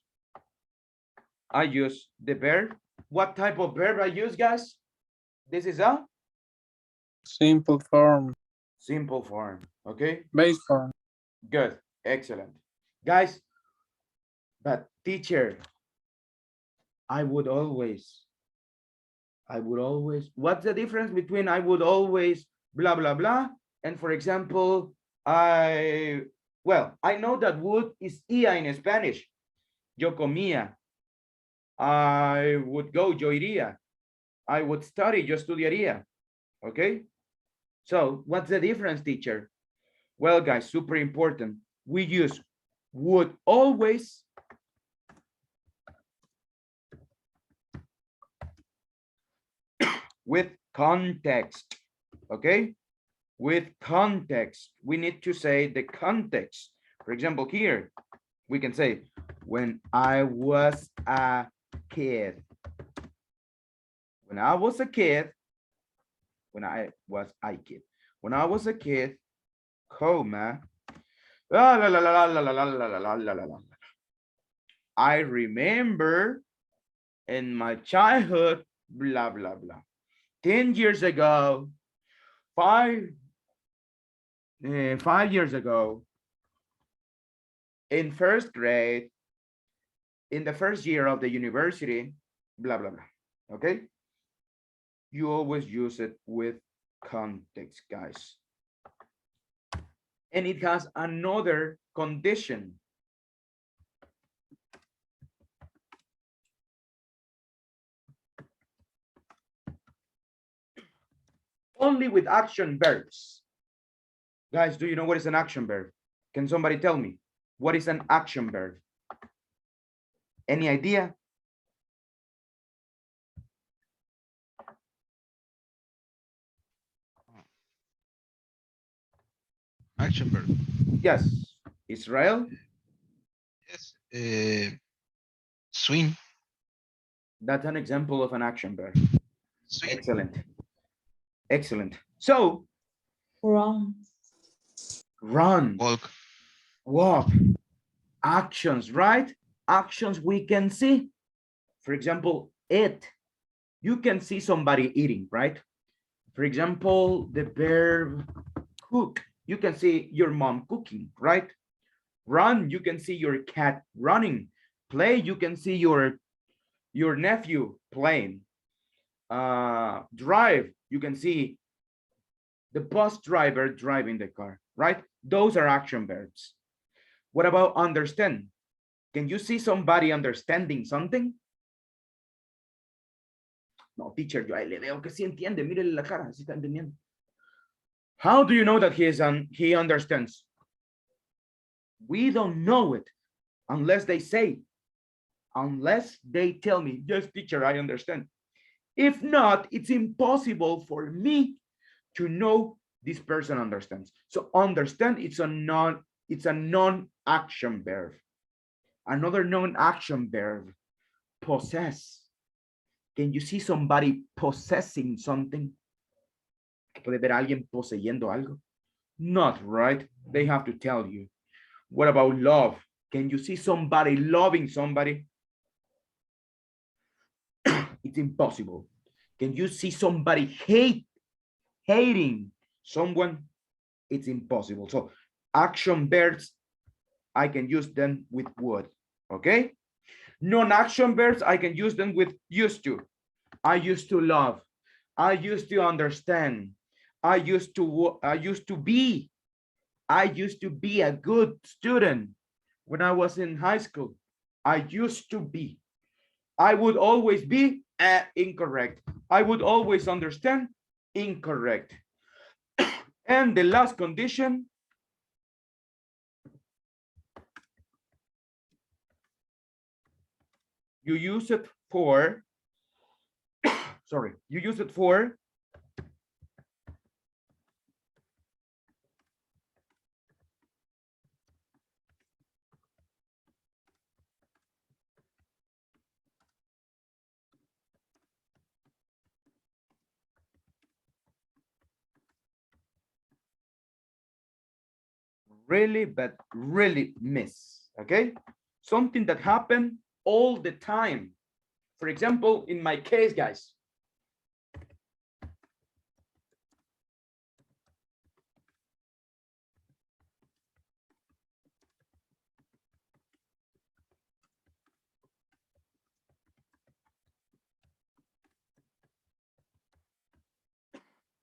Speaker 1: the verb. What type of verb I use, guys? This is a
Speaker 14: simple form.
Speaker 1: Simple form. Okay.
Speaker 14: Base form.
Speaker 1: Good. Excellent. Guys, but teacher, I would always. I would always, what's the difference between I would always blah, blah, blah? And for example, I know that would is ia in Spanish. Yo comía. I would go, yo iría. I would study, yo estudiaría. Okay? So what's the difference, teacher? Well, guys, super important. We use would always with context, okay? With context, we need to say the context. For example, here, we can say, when I was a kid. When I was a kid, when I was a kid. When I was a kid, comma, la, la, la, la, la, la, la, la, la, la, la, la. I remember in my childhood, blah, blah, blah. 10 years ago, 5 years ago, in first grade, in the first year of the university, blah, blah, blah. Okay? You always use it with context, guys. And it has another condition. Only with action verbs. Guys, do you know what is an action verb? Can somebody tell me what is an action verb? Any idea?
Speaker 12: Action verb.
Speaker 1: Yes. Israel?
Speaker 12: Yes. Swim.
Speaker 1: That's an example of an action verb.
Speaker 12: Swim.
Speaker 1: Excellent. Excellent. So,
Speaker 10: Run.
Speaker 1: run.
Speaker 12: Walk.
Speaker 1: Walk. Actions, right? Actions we can see. For example, eat. You can see somebody eating, right? For example, the verb cook. You can see your mom cooking, right? Run, you can see your cat running. Play, you can see your nephew playing. Drive, you can see the bus driver driving the car, right? Those are action verbs. What about understand? Can you see somebody understanding something? No, teacher, yo ahí le veo que sí entiende. Mírele la cara, sí está entendiendo. How do you know that he understands? We don't know it unless they say, unless they tell me, yes, teacher, I understand. If not, it's impossible for me to know this person understands. So understand, it's a non-action verb. Another non-action verb, possess. Can you see somebody possessing something? ¿Puede ver a alguien poseyendo algo? Not, right? They have to tell you. What about love? Can you see somebody loving somebody? It's impossible. Can you see somebody hating someone? It's impossible. So action verbs, I can use them with would, okay? Non-action verbs, I can use them with used to. I used to love. I used to understand. I used to be a good student when I was in high school. I used to be. I would always be incorrect. I would always understand incorrect. And the last condition, you use it for, sorry, you use it for really, but really miss, okay? Something that happened all the time. For example, in my case, guys,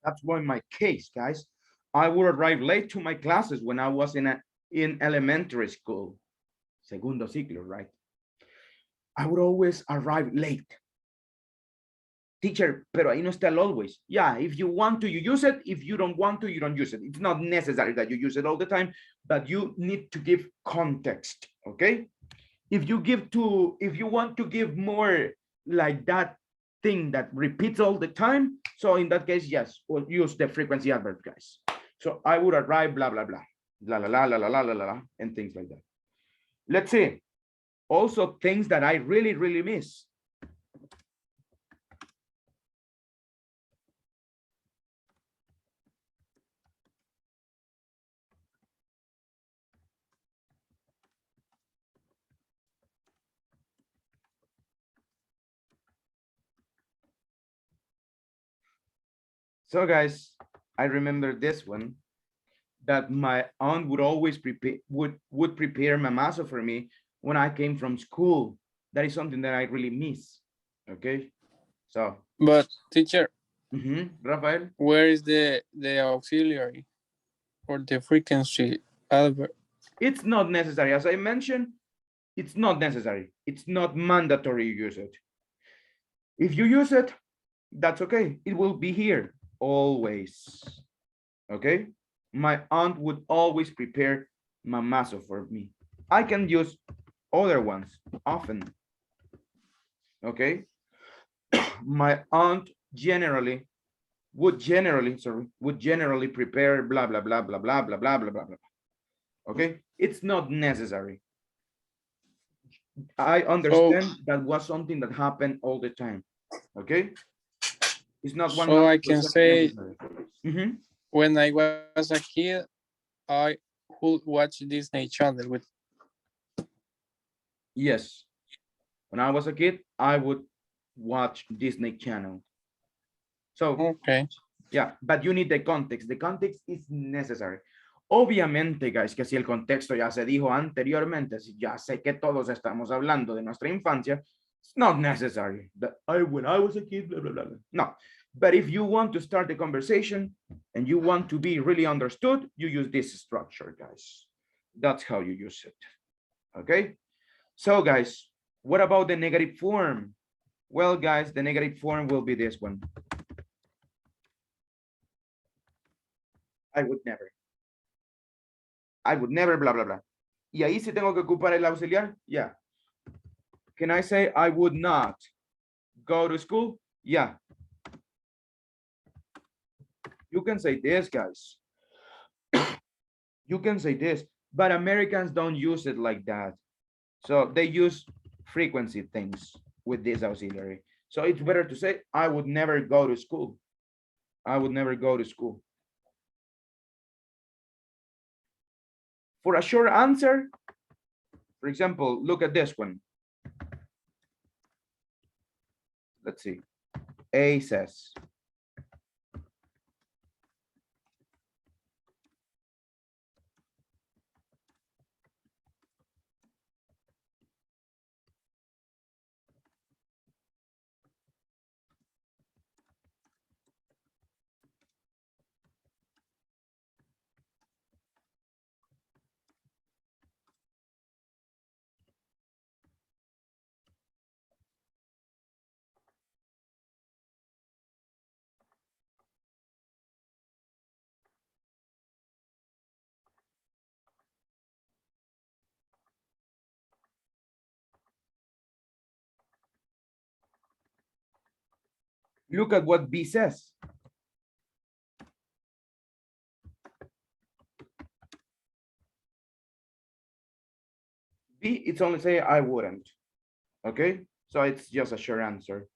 Speaker 1: That's why my case, guys, I would arrive late to my classes when I was in elementary school. Segundo ciclo, right? I would always arrive late. Teacher, pero ahí no está el always. Yeah, if you want to, you use it. If you don't want to, you don't use it. It's not necessary that you use it all the time, but you need to give context, okay? If you want to give more like that thing that repeats all the time, so in that case, yes, we'll use the frequency adverb, guys. So I would arrive, blah, blah, blah, la, la, la, la, la, la, la, la, and things like that. Let's see. Also things that I really, really miss. So guys, I remember this one, that my aunt would always would prepare mamazo for me when I came from school. That is something that I really miss. Okay, so.
Speaker 14: But teacher,
Speaker 1: Rafael,
Speaker 14: where is the auxiliary or the frequency adverb?
Speaker 1: It's not necessary. As I mentioned, it's not necessary. It's not mandatory you use it. If you use it, that's okay. It will be here always. Okay. My aunt would always prepare mamazo for me. I can use other ones often. Okay. My aunt would generally prepare blah blah blah blah blah blah blah blah blah blah. Okay, it's not necessary. I understand that was something that happened all the time. Okay, it's not 100%.
Speaker 14: So I can say,
Speaker 1: mm-hmm.
Speaker 14: When I was a kid, I would watch Disney Channel with.
Speaker 1: Yes, when I was a kid, I would watch Disney Channel. So
Speaker 14: okay,
Speaker 1: yeah, but you need the context. The context is necessary. Obviamente, guys, que si el contexto ya se dijo anteriormente, si ya sé que todos estamos hablando de nuestra infancia, it's not necessary that when I was a kid, blah, blah, blah. No, but if you want to start the conversation and you want to be really understood, you use this structure, guys. That's how you use it. Okay, so guys, what about the negative form? Well, guys, the negative form will be this one. I would never, blah, blah, blah. Y ahí sí tengo que ocupar el auxiliar. Yeah. Can I say I would not go to school? Yeah. You can say this, guys. You can say this, but Americans don't use it like that. So they use frequency things with this auxiliary. So it's better to say, I would never go to school. I would never go to school. For a short answer, for example, look at this one. Let's see. A says, look at what B says. B, it's only say I wouldn't. Okay, so it's just a short answer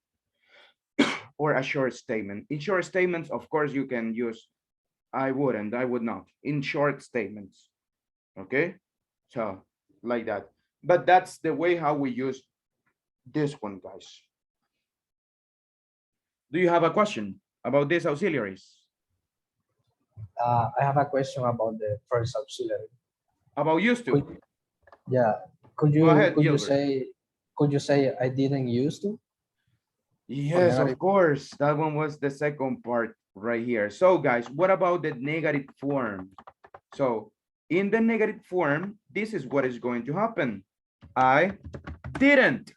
Speaker 1: or a short statement. In short statements, of course, you can use I wouldn't, I would not, in short statements. Okay, so like that. But that's the way how we use this one, guys. Do you have a question about these auxiliaries?
Speaker 11: I have a question about the first auxiliary.
Speaker 1: About used to?
Speaker 11: Yeah. Could you
Speaker 1: Go ahead,
Speaker 11: could you say I didn't used to?
Speaker 1: Yes, of course. That one was the second part. right here. So guys, what about the negative form? So in the negative form, this is what is going to happen. I didn't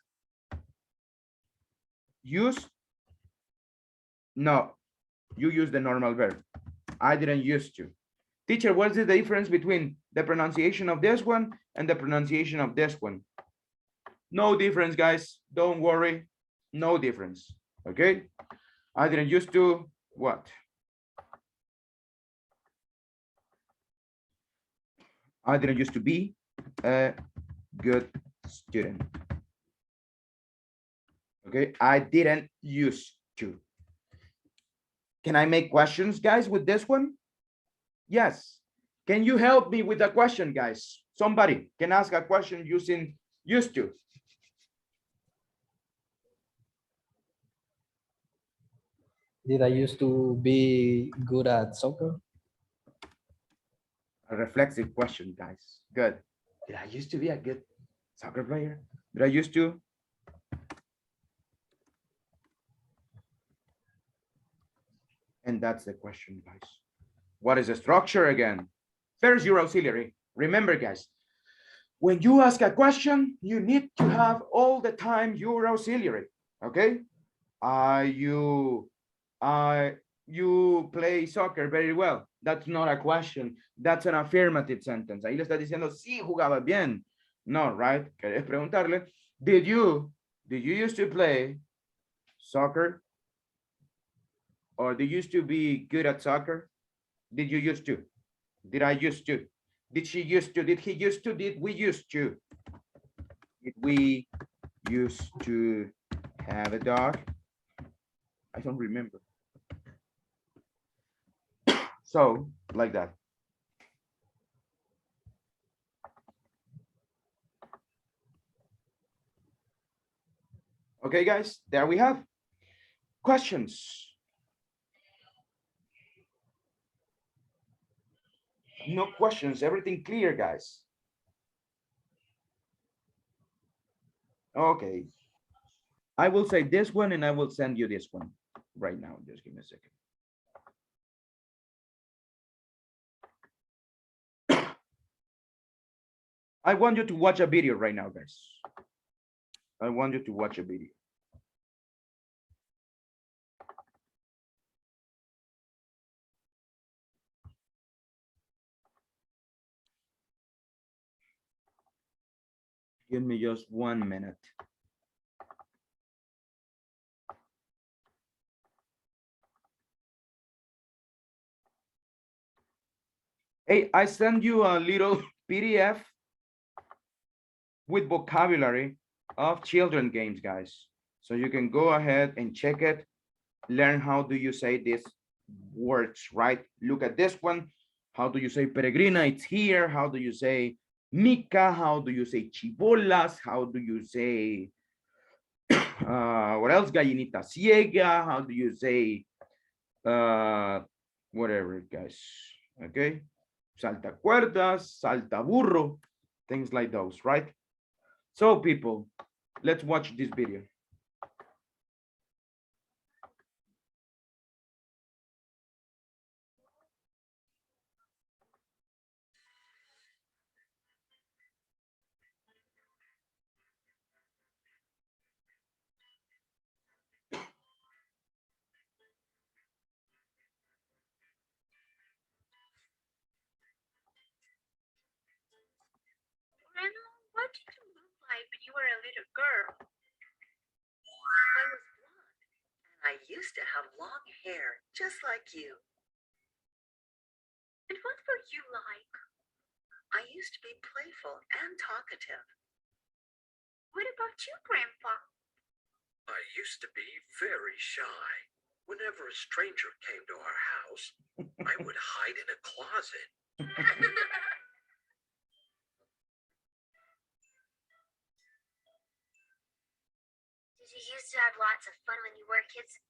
Speaker 1: use, no, you use the normal verb. I didn't used to. Teacher, what is the difference between the pronunciation of this one and the pronunciation of this one? No difference, guys. Don't worry. No difference. Okay. I didn't used to what? I didn't used to be a good student. Okay. I didn't used to. Can I make questions, guys, with this one? Yes. Can you help me with a question, guys? Somebody can ask a question using used to.
Speaker 11: Did I used to be good at soccer?
Speaker 1: A reflexive question, guys. Good. Did I used to be a good soccer player? Did I used to? And that's the question, guys. What is the structure again? First, your auxiliary. Remember, guys, when you ask a question, you need to have all the time your auxiliary. Okay? You play soccer very well. That's not a question. That's an affirmative sentence. Ahí le estás diciendo, sí, jugaba bien. No, right? Querés preguntarle, did you used to play soccer? Or did you used to be good at soccer? Did you used to? Did I used to? Did she used to? Did he used to? Did we used to? Did we used to have a dog? I don't remember. So, like that. Okay, guys, there we have questions. No questions, everything clear, guys. Okay. I will say this one and I will send you this one right now. Just give me a second. I want you to watch a video right now, guys. I want you to watch a video. Give me just 1 minute. Hey, I send you a little PDF with vocabulary of children games, guys. So you can go ahead and check it, learn how do you say these words, right? Look at this one. How do you say peregrina? It's here. How do you say mica? How do you say chibolas? How do you say, what else? Gallinita ciega. How do you say, whatever, guys, okay? Salta cuerdas, salta burro, things like those, right? So people, let's watch this video.
Speaker 6: Reno, what did you look like when you were a little girl? I was blonde, and I used to have long hair, just like you. And what were you like? I used to be playful and talkative. What about you, Grandpa?
Speaker 15: I used to be very shy. Whenever a stranger came to our house, I would hide in a closet.
Speaker 6: Did you used to have lots of fun when you were kids?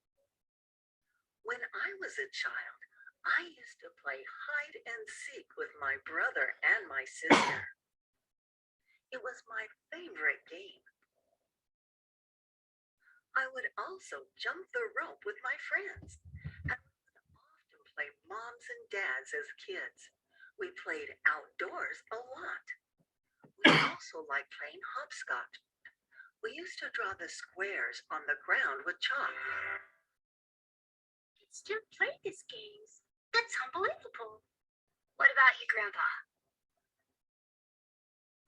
Speaker 6: When I was a child, I used to play hide and seek with my brother and my sister. It was my favorite game. I would also jump the rope with my friends, and we would
Speaker 15: like moms and dads as kids. We played outdoors a lot. We also liked playing hopscotch. We used to draw the squares on the ground with chalk.
Speaker 16: You still play these games? That's unbelievable. What about you, Grandpa?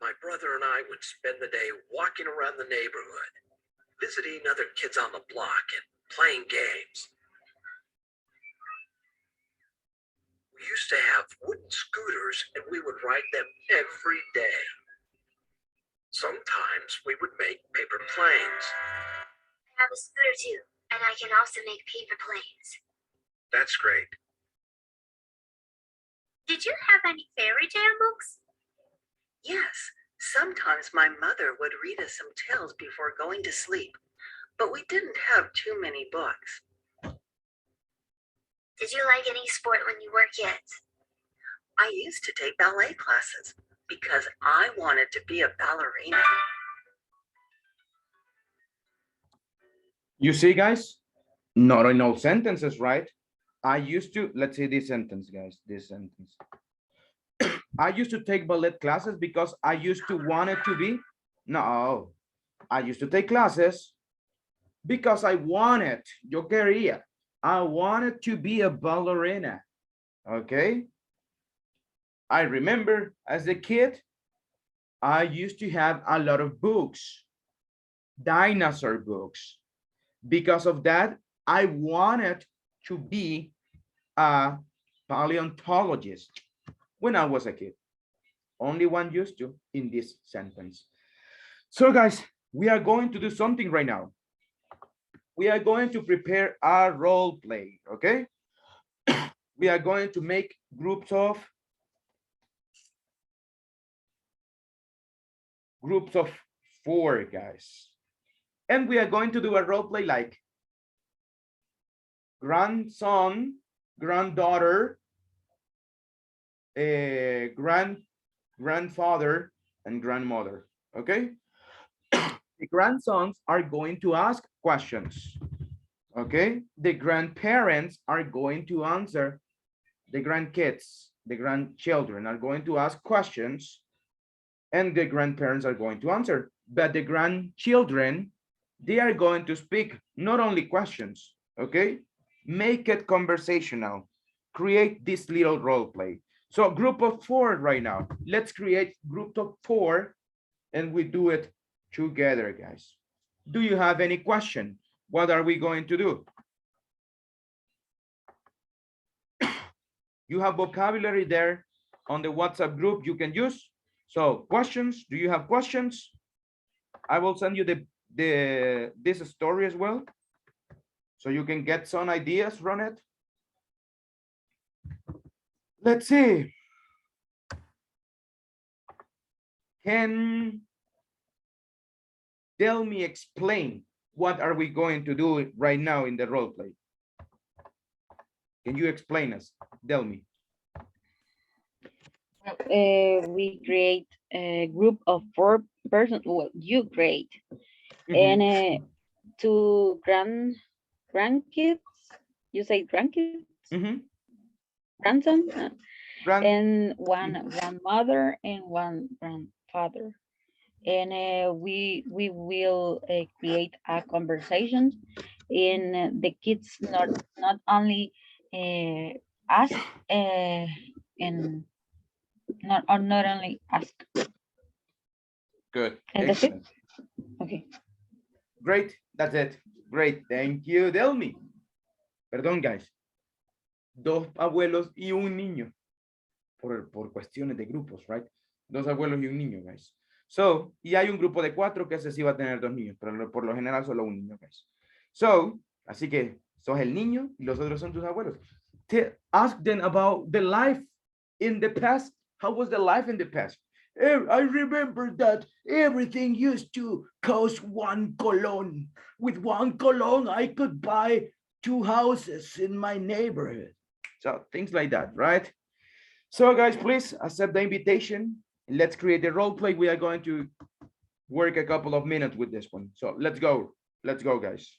Speaker 15: My brother and I would spend the day walking around the neighborhood, visiting other kids on the block and playing games. We used to have wooden scooters and we would ride them every day. Sometimes we would make paper planes.
Speaker 16: I have a scooter too, and I can also make paper planes.
Speaker 15: That's great.
Speaker 16: Did you have any fairy tale books?
Speaker 15: Yes, sometimes my mother would read us some tales before going to sleep, but we didn't have too many books.
Speaker 16: Did you like any sport when you were kids?
Speaker 15: I used to take ballet classes because I wanted to be a ballerina.
Speaker 1: You see, guys, not in all sentences, right? I used to, let's say this sentence, guys, this sentence. I used to take ballet classes because I used to want it to be. No, I used to take classes because I wanted, yo quería, I wanted to be a ballerina. Okay. I remember as a kid, I used to have a lot of books, dinosaur books. Because of that, I wanted to be a paleontologist when I was a kid. Only one used to in this sentence. So guys, we are going to do something right now. We are going to prepare a role play, okay? We are going to make groups of 4 guys. And we are going to do a role play like grandson, granddaughter, grandfather, and grandmother, okay? The grandsons are going to ask questions, okay? The grandparents are going to answer. The grandkids, the grandchildren are going to ask questions, and the grandparents are going to answer. But the grandchildren, they are going to speak, not only questions, okay? Make it conversational. Create this little role play. So group of 4 right now. Let's create group of 4 and we do it together, guys. Do you have any question? What are we going to do? You have vocabulary there on the WhatsApp group you can use. So questions, do you have questions? I will send you this story as well, so you can get some ideas from it. Let's see. Can tell me, explain what are we going to do right now in the role play? Can you explain us? Tell me.
Speaker 4: We create a group of 4 persons. Well, you create, and 2 grandkids. You say grandkids, grandson, and 1 grandmother and 1 grandfather. And we will create a conversation, and the kids not only ask and not only ask.
Speaker 1: Good.
Speaker 4: And that's it.
Speaker 1: Excellent.
Speaker 4: Okay.
Speaker 1: Great. That's it. Great. Thank you. Tell me. Perdón, guys. 2 abuelos y un niño. Por cuestiones de grupos, right? 2 abuelos y un niño, guys. So, y hay un grupo de 4 que ese sí va a tener 2 niños, pero por lo general solo un niño, guys. So, así que sos el niño y los otros son tus abuelos. Ask them about the life in the past. How was the life in the past? I remember that everything used to cost 1 colon. With 1 colon, I could buy 2 houses in my neighborhood. So things like that, right? So guys, please accept the invitation. Let's create a role play. We are going to work a couple of minutes with this one. So let's go. Let's go, guys.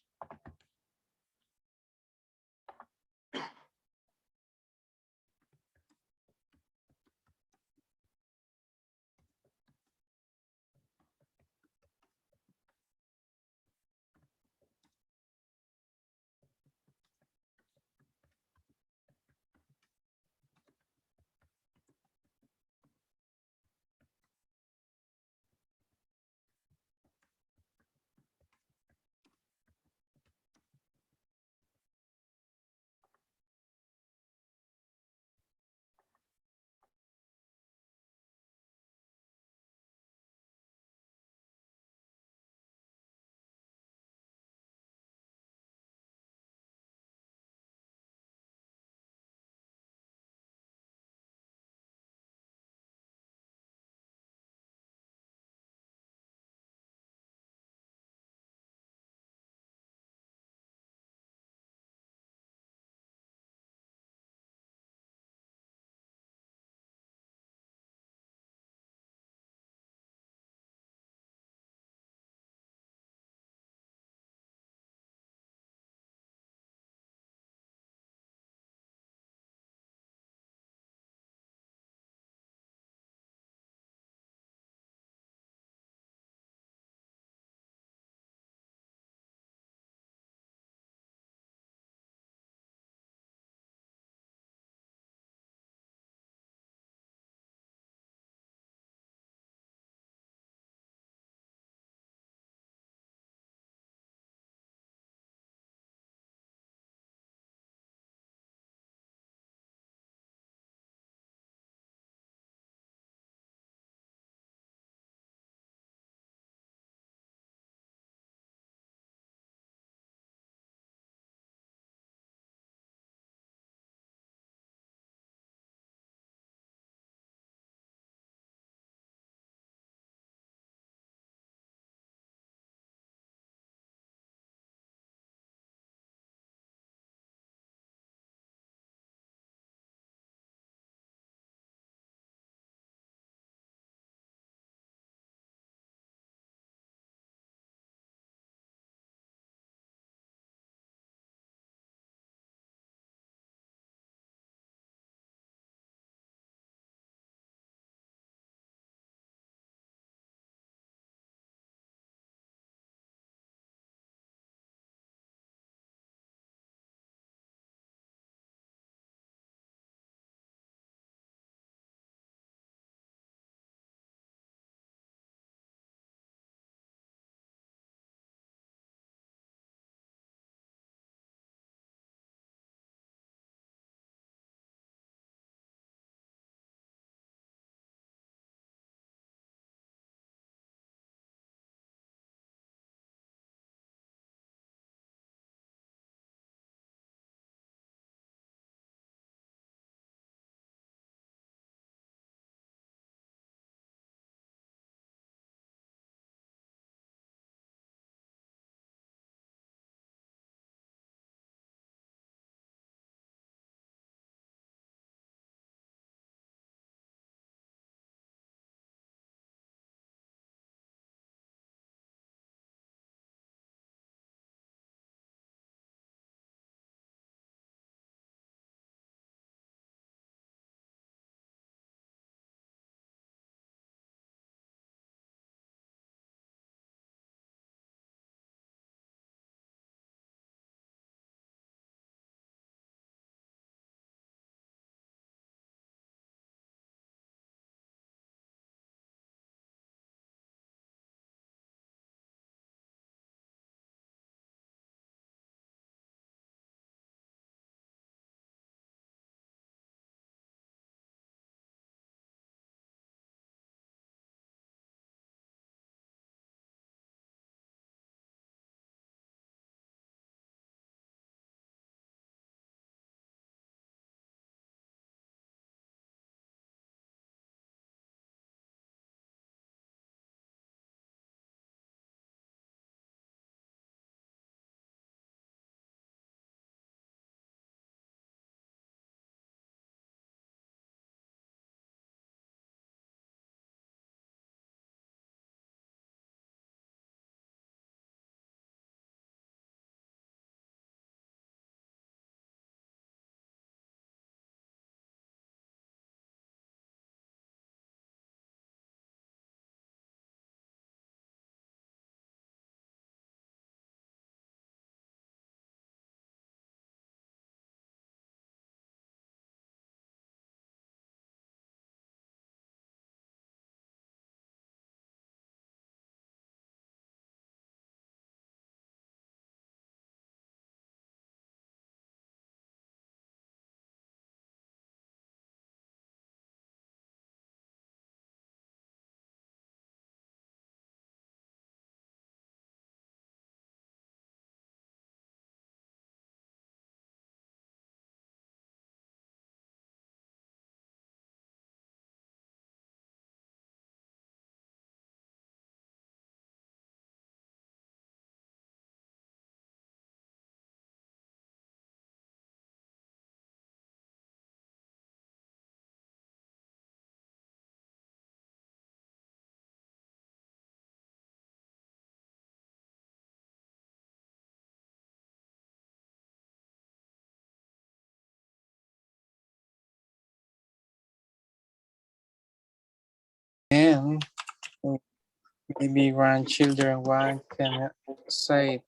Speaker 14: Maybe grandchildren one can say.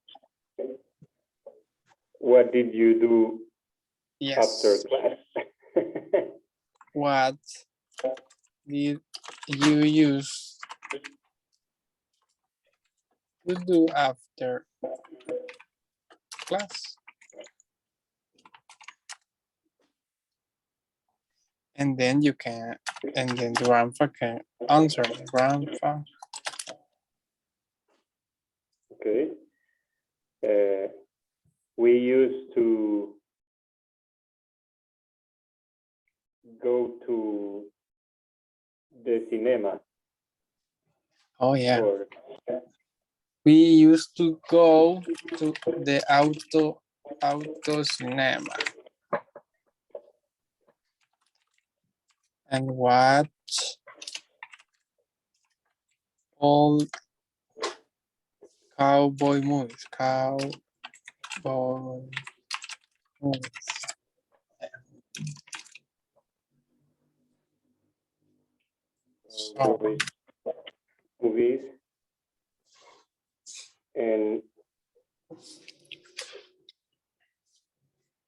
Speaker 7: What did you do after
Speaker 14: Yes.
Speaker 7: class?
Speaker 14: What did you use to do after class? And then you can, and then grandpa can answer. Grandpa.
Speaker 7: Okay. We used to go to the cinema.
Speaker 14: Oh yeah.
Speaker 7: Or,
Speaker 14: We used to go to the auto cinema and watch all cowboy movies. Cowboy movies. So,
Speaker 7: movies and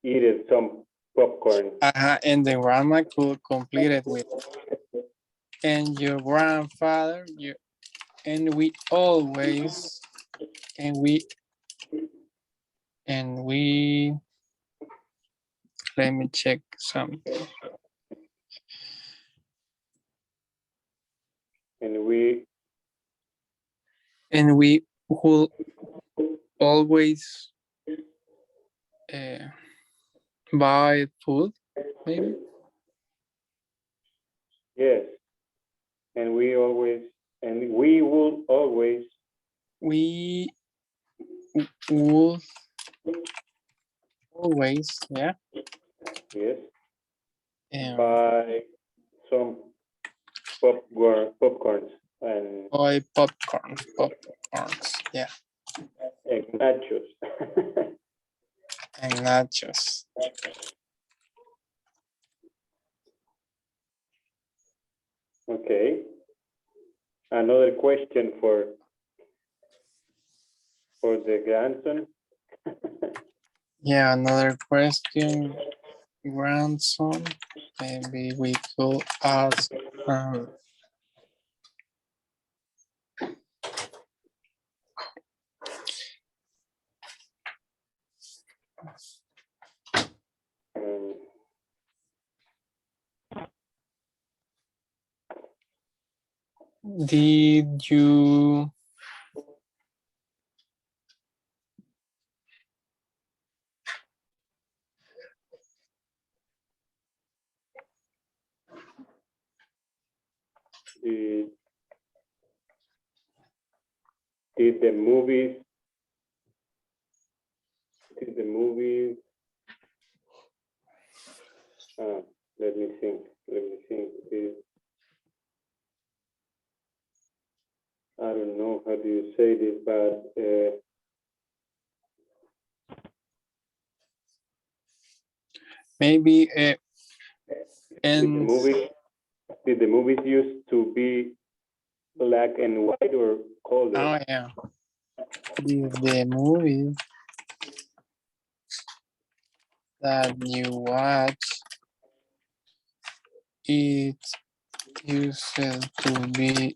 Speaker 7: eat some popcorn.
Speaker 14: And the grandma could complete it with, and your grandfather, and we always, and we, let me check something. And we will always buy food, maybe.
Speaker 7: Yes, and we will always.
Speaker 14: We would always, yeah.
Speaker 7: Yes. Buy some popcorns and.
Speaker 14: Buy popcorns, yeah.
Speaker 7: And nachos.
Speaker 14: And nachos.
Speaker 7: Okay. Another question for the grandson.
Speaker 14: Yeah, another question, grandson. Maybe we could ask. Did you
Speaker 7: did the movies let me think I don't know how do you say this, but
Speaker 14: maybe
Speaker 7: and did the movies used to be black and white or color?
Speaker 14: Oh yeah. Did the movie that you watch it used to be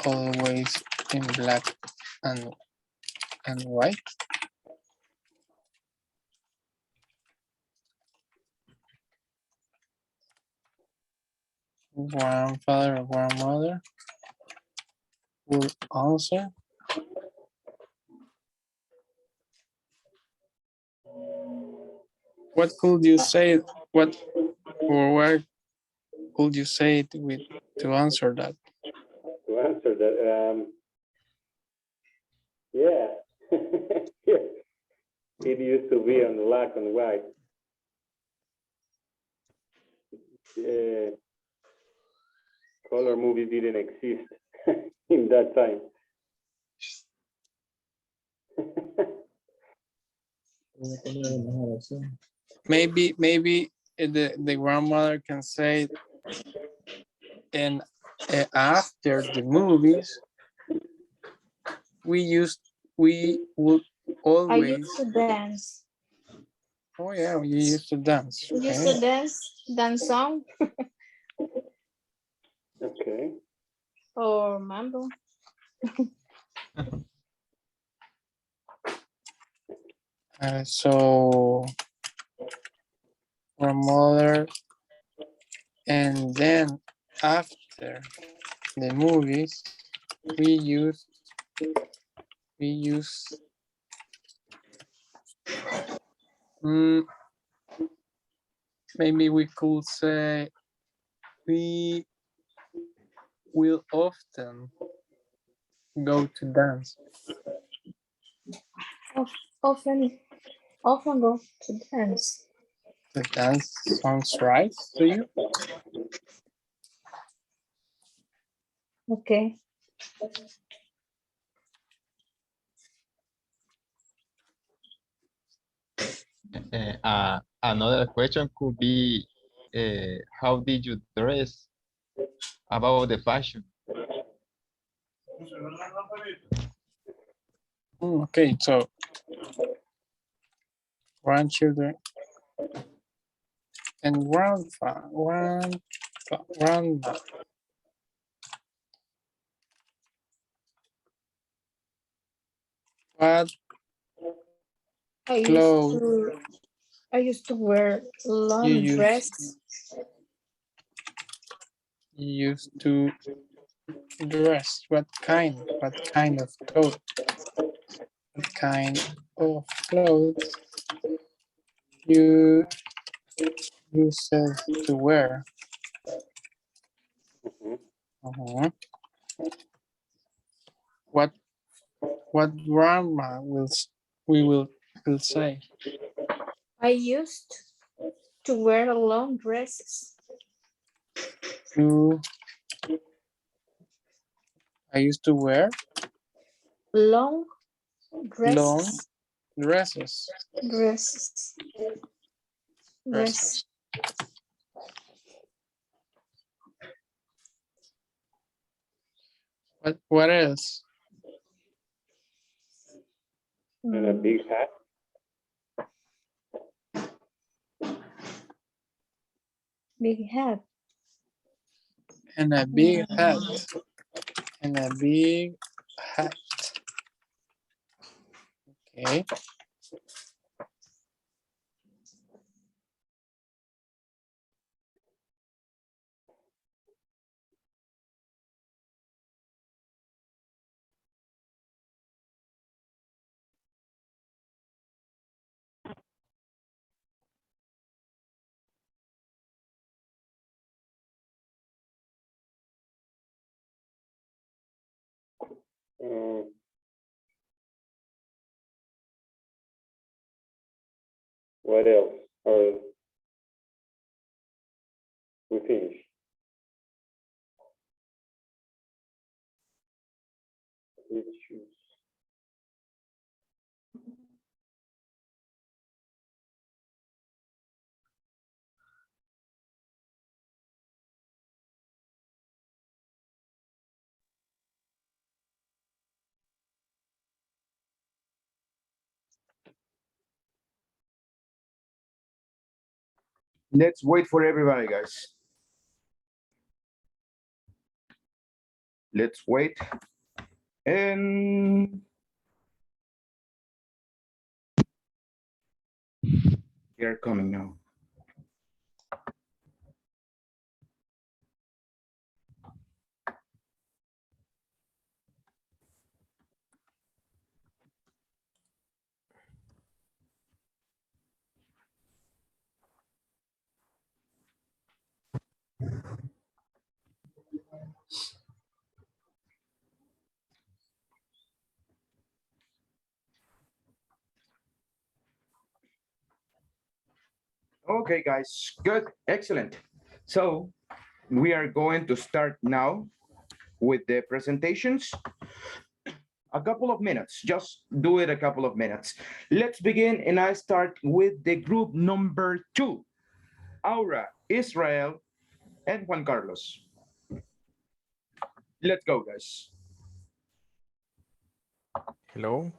Speaker 14: always in black and white? Grandfather or grandmother will answer. What could you say? What could you say it with to answer that?
Speaker 7: To answer that, yeah, yeah. It used to be on black and white. Color movies didn't exist in that time.
Speaker 14: Maybe the grandmother can say, and after the movies, we would
Speaker 10: I used
Speaker 14: always.
Speaker 10: to dance.
Speaker 14: Oh yeah, you used to dance.
Speaker 10: You used
Speaker 14: Okay.
Speaker 10: to dance song
Speaker 7: Okay.
Speaker 10: or mambo.
Speaker 14: So grandmother, and then after the movies, we use maybe we could say we will often go to dance.
Speaker 10: Often go to dance.
Speaker 14: The dance sounds right to you?
Speaker 10: Okay.
Speaker 17: Another question could be, how did you dress about the fashion?
Speaker 14: Okay, so grandchildren and grandma. What clothes
Speaker 10: I used to wear
Speaker 14: you
Speaker 10: long dress.
Speaker 14: used to dress? What kind of clothes? What kind of clothes you used to wear? What grandma will say?
Speaker 10: I used to wear long dresses.
Speaker 14: I used to wear
Speaker 10: Long
Speaker 14: long
Speaker 10: dresses.
Speaker 14: dresses.
Speaker 10: Dresses.
Speaker 14: Dresses. What else?
Speaker 7: And a big hat.
Speaker 10: Big hat.
Speaker 14: And a big hat. And a big hat. Okay.
Speaker 7: What else? Or we finish? Let's choose.
Speaker 1: Let's wait for everybody, guys. Let's wait. And they're coming now. Okay, guys, good, excellent. So we are going to start now with the presentations. A couple of minutes, just do it a couple of minutes. Let's begin, and I start with the group number 2, Aura, Israel, and Juan Carlos. Let's go, guys.
Speaker 8: Hello.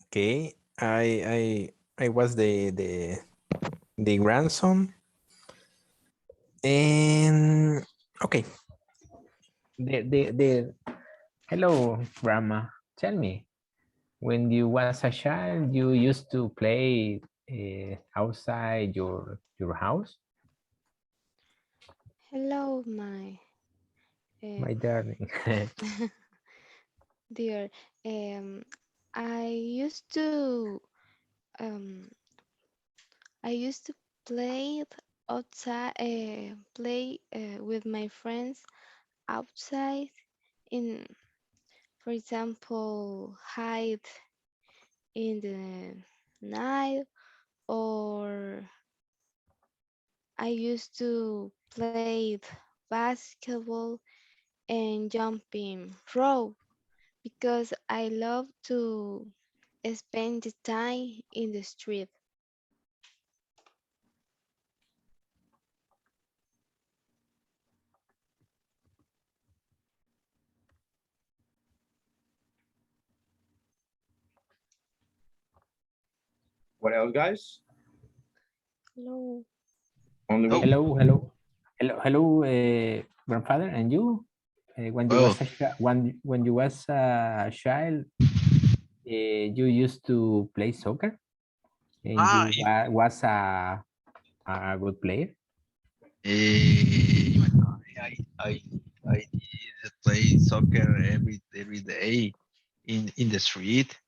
Speaker 8: Okay. I was the grandson. And okay. The hello, grandma. Tell me, when you was a child, you used to play outside your house?
Speaker 9: Hello,
Speaker 8: My darling.
Speaker 9: dear. Um, I used to um, I used to play outside, play with my friends outside. In, for example, hide in the night, or I used to play basketball and jumping rope because I love to spend the time in the street.
Speaker 1: What else, guys?
Speaker 9: Hello.
Speaker 1: Only one?
Speaker 8: Hello, grandfather, and you? When you
Speaker 12: Oh,
Speaker 8: was when you was a child, you used to play soccer, and
Speaker 12: ah,
Speaker 8: you was a good player.
Speaker 12: eh, I I did play soccer every day in the street,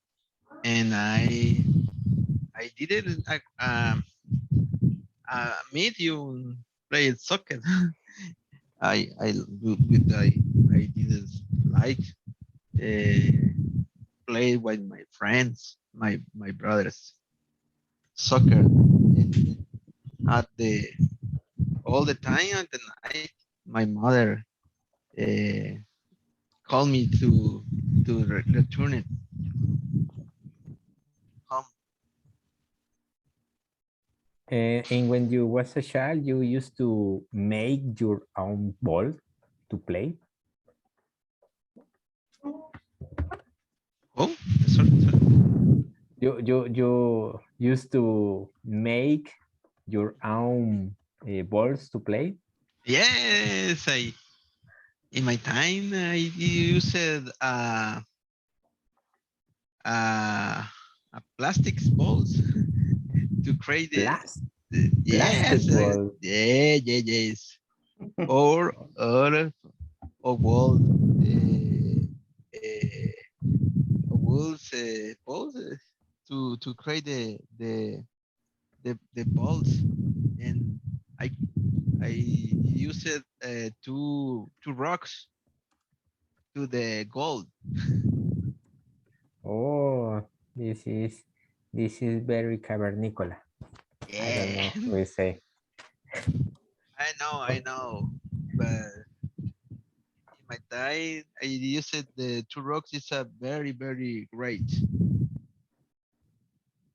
Speaker 12: and I didn't meet you play soccer. I didn't like play with my friends, my brothers soccer at the all the time at the night. My mother uh, called me to return it home.
Speaker 8: And when you was a child, you used to make your own ball to play.
Speaker 12: Oh, sorry.
Speaker 8: You used to make your own balls to play.
Speaker 12: Yes, I in my time I used a plastic balls to create
Speaker 8: Plas
Speaker 12: yes
Speaker 8: plastic ball.
Speaker 12: yes or wall uh, walls balls to create the balls and I I used two rocks to the gold.
Speaker 8: Oh, this is very cavernicola. I don't
Speaker 12: Yeah,
Speaker 8: know what we say.
Speaker 12: I know, but in my time I used the two rocks. It's a very great.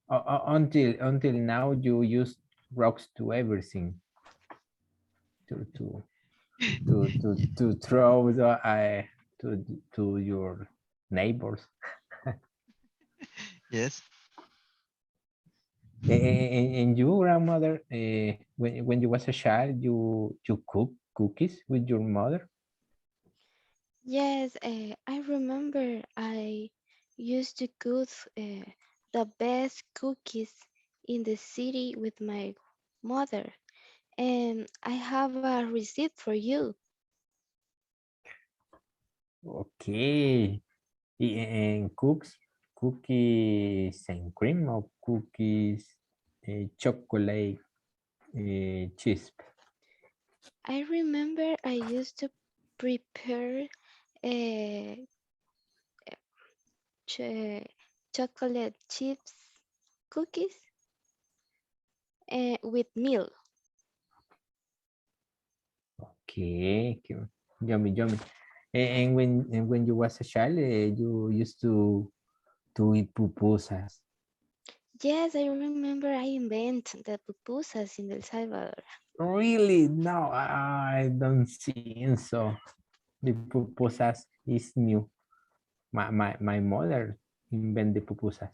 Speaker 8: Until now, you use rocks to everything to to to throw to your neighbors.
Speaker 12: Yes.
Speaker 8: And you, grandmother, when you was a child, you cook cookies with your mother.
Speaker 9: Yes, I remember I used to cook the best cookies in the city with my mother, and I have a receipt for you.
Speaker 8: Okay, and cookies and cream or cookies, chocolate, cheese.
Speaker 9: I remember I used to prepare uh, ch- chocolate chips cookies with milk.
Speaker 8: Okay, yummy. And when you was a child, you used to eat pupusas.
Speaker 9: Yes, I remember I invented the pupusas in El Salvador.
Speaker 8: Really? No, I don't think so. The pupusas is new. My mother Vende pupusas.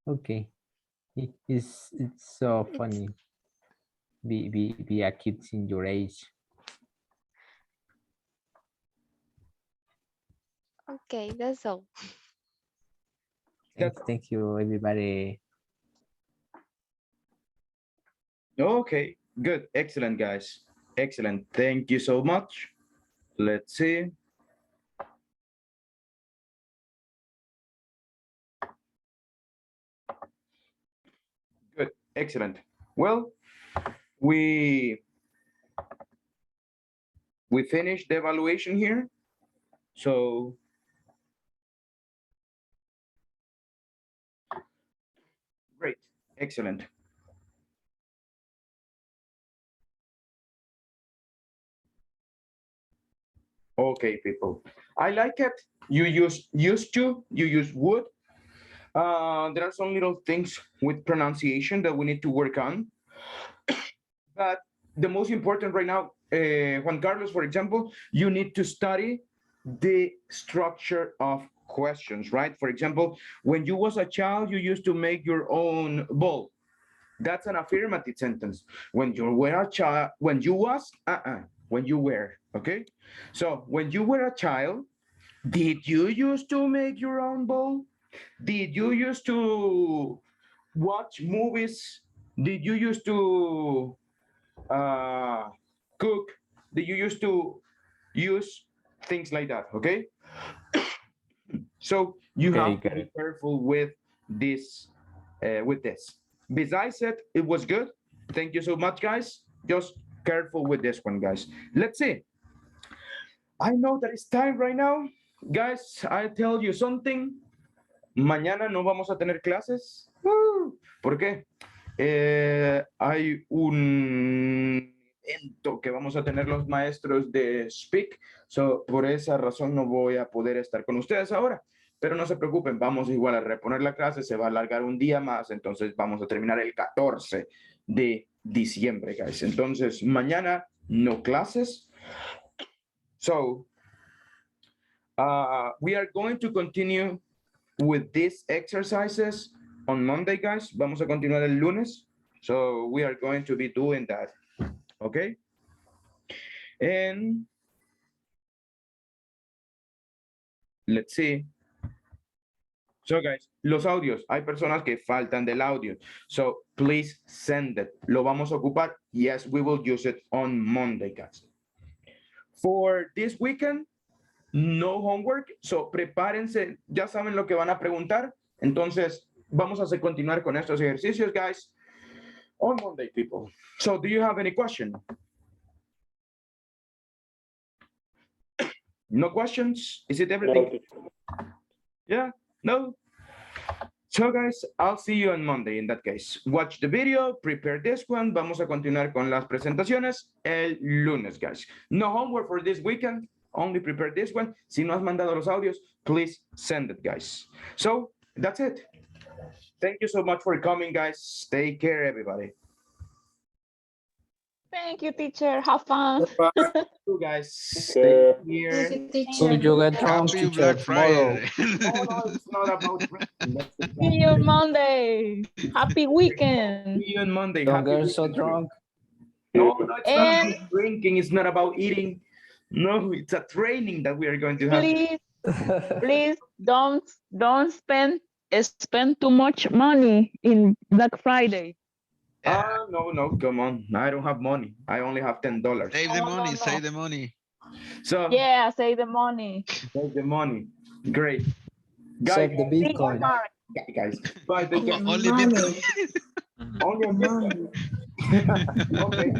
Speaker 8: Okay. It's so funny. Be a kids in your age.
Speaker 9: Okay, that's all.
Speaker 8: Thank you, everybody.
Speaker 1: Okay, good. Excellent, guys. Excellent. Thank you so much. Let's see. Good. Excellent. Well, we finished the evaluation here. So great. Excellent. Okay, people. I like it. You use used to, you use would. There are some little things with pronunciation that we need to work on. But the most important right now, Juan Carlos, for example, you need to study the structure of questions, right? For example, when you was a child, you used to make your own ball. That's an affirmative sentence. When you were a child, when you was, when you were, okay? So when you were a child, did you used to make your own ball? Did you used to watch movies? Did you used to cook? Did you used to use things like that? Okay. So you have to be careful with this. Besides it was good. Thank you so much, guys. Just careful with this one, guys. Let's see. I know that it's time right now, guys. I tell you something. Mañana no vamos a tener clases. ¿Por qué? Hay un evento que vamos a tener los maestros de Speak. So, por esa razón no voy a poder estar con ustedes ahora. Pero no se preocupen, vamos igual a reponer la clase. Se va a alargar un día más. Entonces vamos a terminar el 14 de diciembre, guys. Entonces mañana no clases. So, we are going to continue with these exercises on Monday, guys. Vamos a continuar el lunes. So we are going to be doing that. Okay. And let's see. So guys, los audios. Hay personas que faltan del audio. So please send it. Lo vamos a ocupar. Yes, we will use it on Monday, guys. For this weekend, no homework. So prepárense. Ya saben lo que van a preguntar. Entonces, vamos a continuar con estos ejercicios, guys, on Monday, people. So do you have any question? No questions? Is it everything? Yeah? No? So, guys, I'll see you on Monday in that case. Watch the video, prepare this one. Vamos a continuar con las presentaciones el lunes, guys. No homework for this weekend. Only prepare this one. Si no has mandado los audios, please send it, guys. So, that's it. Thank you so much for coming, guys. Take care, everybody.
Speaker 3: Thank you, teacher. Have fun.
Speaker 1: You guys. Stay here.
Speaker 11: So you get drunk,
Speaker 12: Happy
Speaker 11: teacher,
Speaker 12: Black
Speaker 11: tomorrow.
Speaker 12: Friday.
Speaker 1: No, it's not about
Speaker 3: See you on Monday. Happy weekend.
Speaker 1: See you on Monday.
Speaker 11: Don't
Speaker 1: Happy
Speaker 11: get so
Speaker 1: weekend.
Speaker 11: drunk.
Speaker 1: No, it's not
Speaker 3: And
Speaker 1: about drinking. It's not about eating. No, it's a training that we are going to have.
Speaker 3: please don't spend too much money in Black Friday.
Speaker 1: No, come on. I don't have money. I only have $10.
Speaker 12: Save the money, save the money.
Speaker 1: So
Speaker 3: yeah, save the money.
Speaker 1: Save the money. Great. Guys,
Speaker 11: Save the Bitcoin.
Speaker 1: guys. Bye. Take care.
Speaker 12: Only Bitcoin.
Speaker 1: Only money. Okay.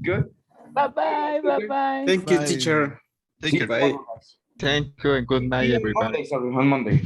Speaker 1: Good.
Speaker 3: Bye-bye. Bye-bye.
Speaker 13: Thank you,
Speaker 12: Bye.
Speaker 13: teacher.
Speaker 12: Take care.
Speaker 13: Bye.
Speaker 17: Thank you and good night,
Speaker 1: See you on
Speaker 17: everybody.
Speaker 1: Monday, sorry, on Monday.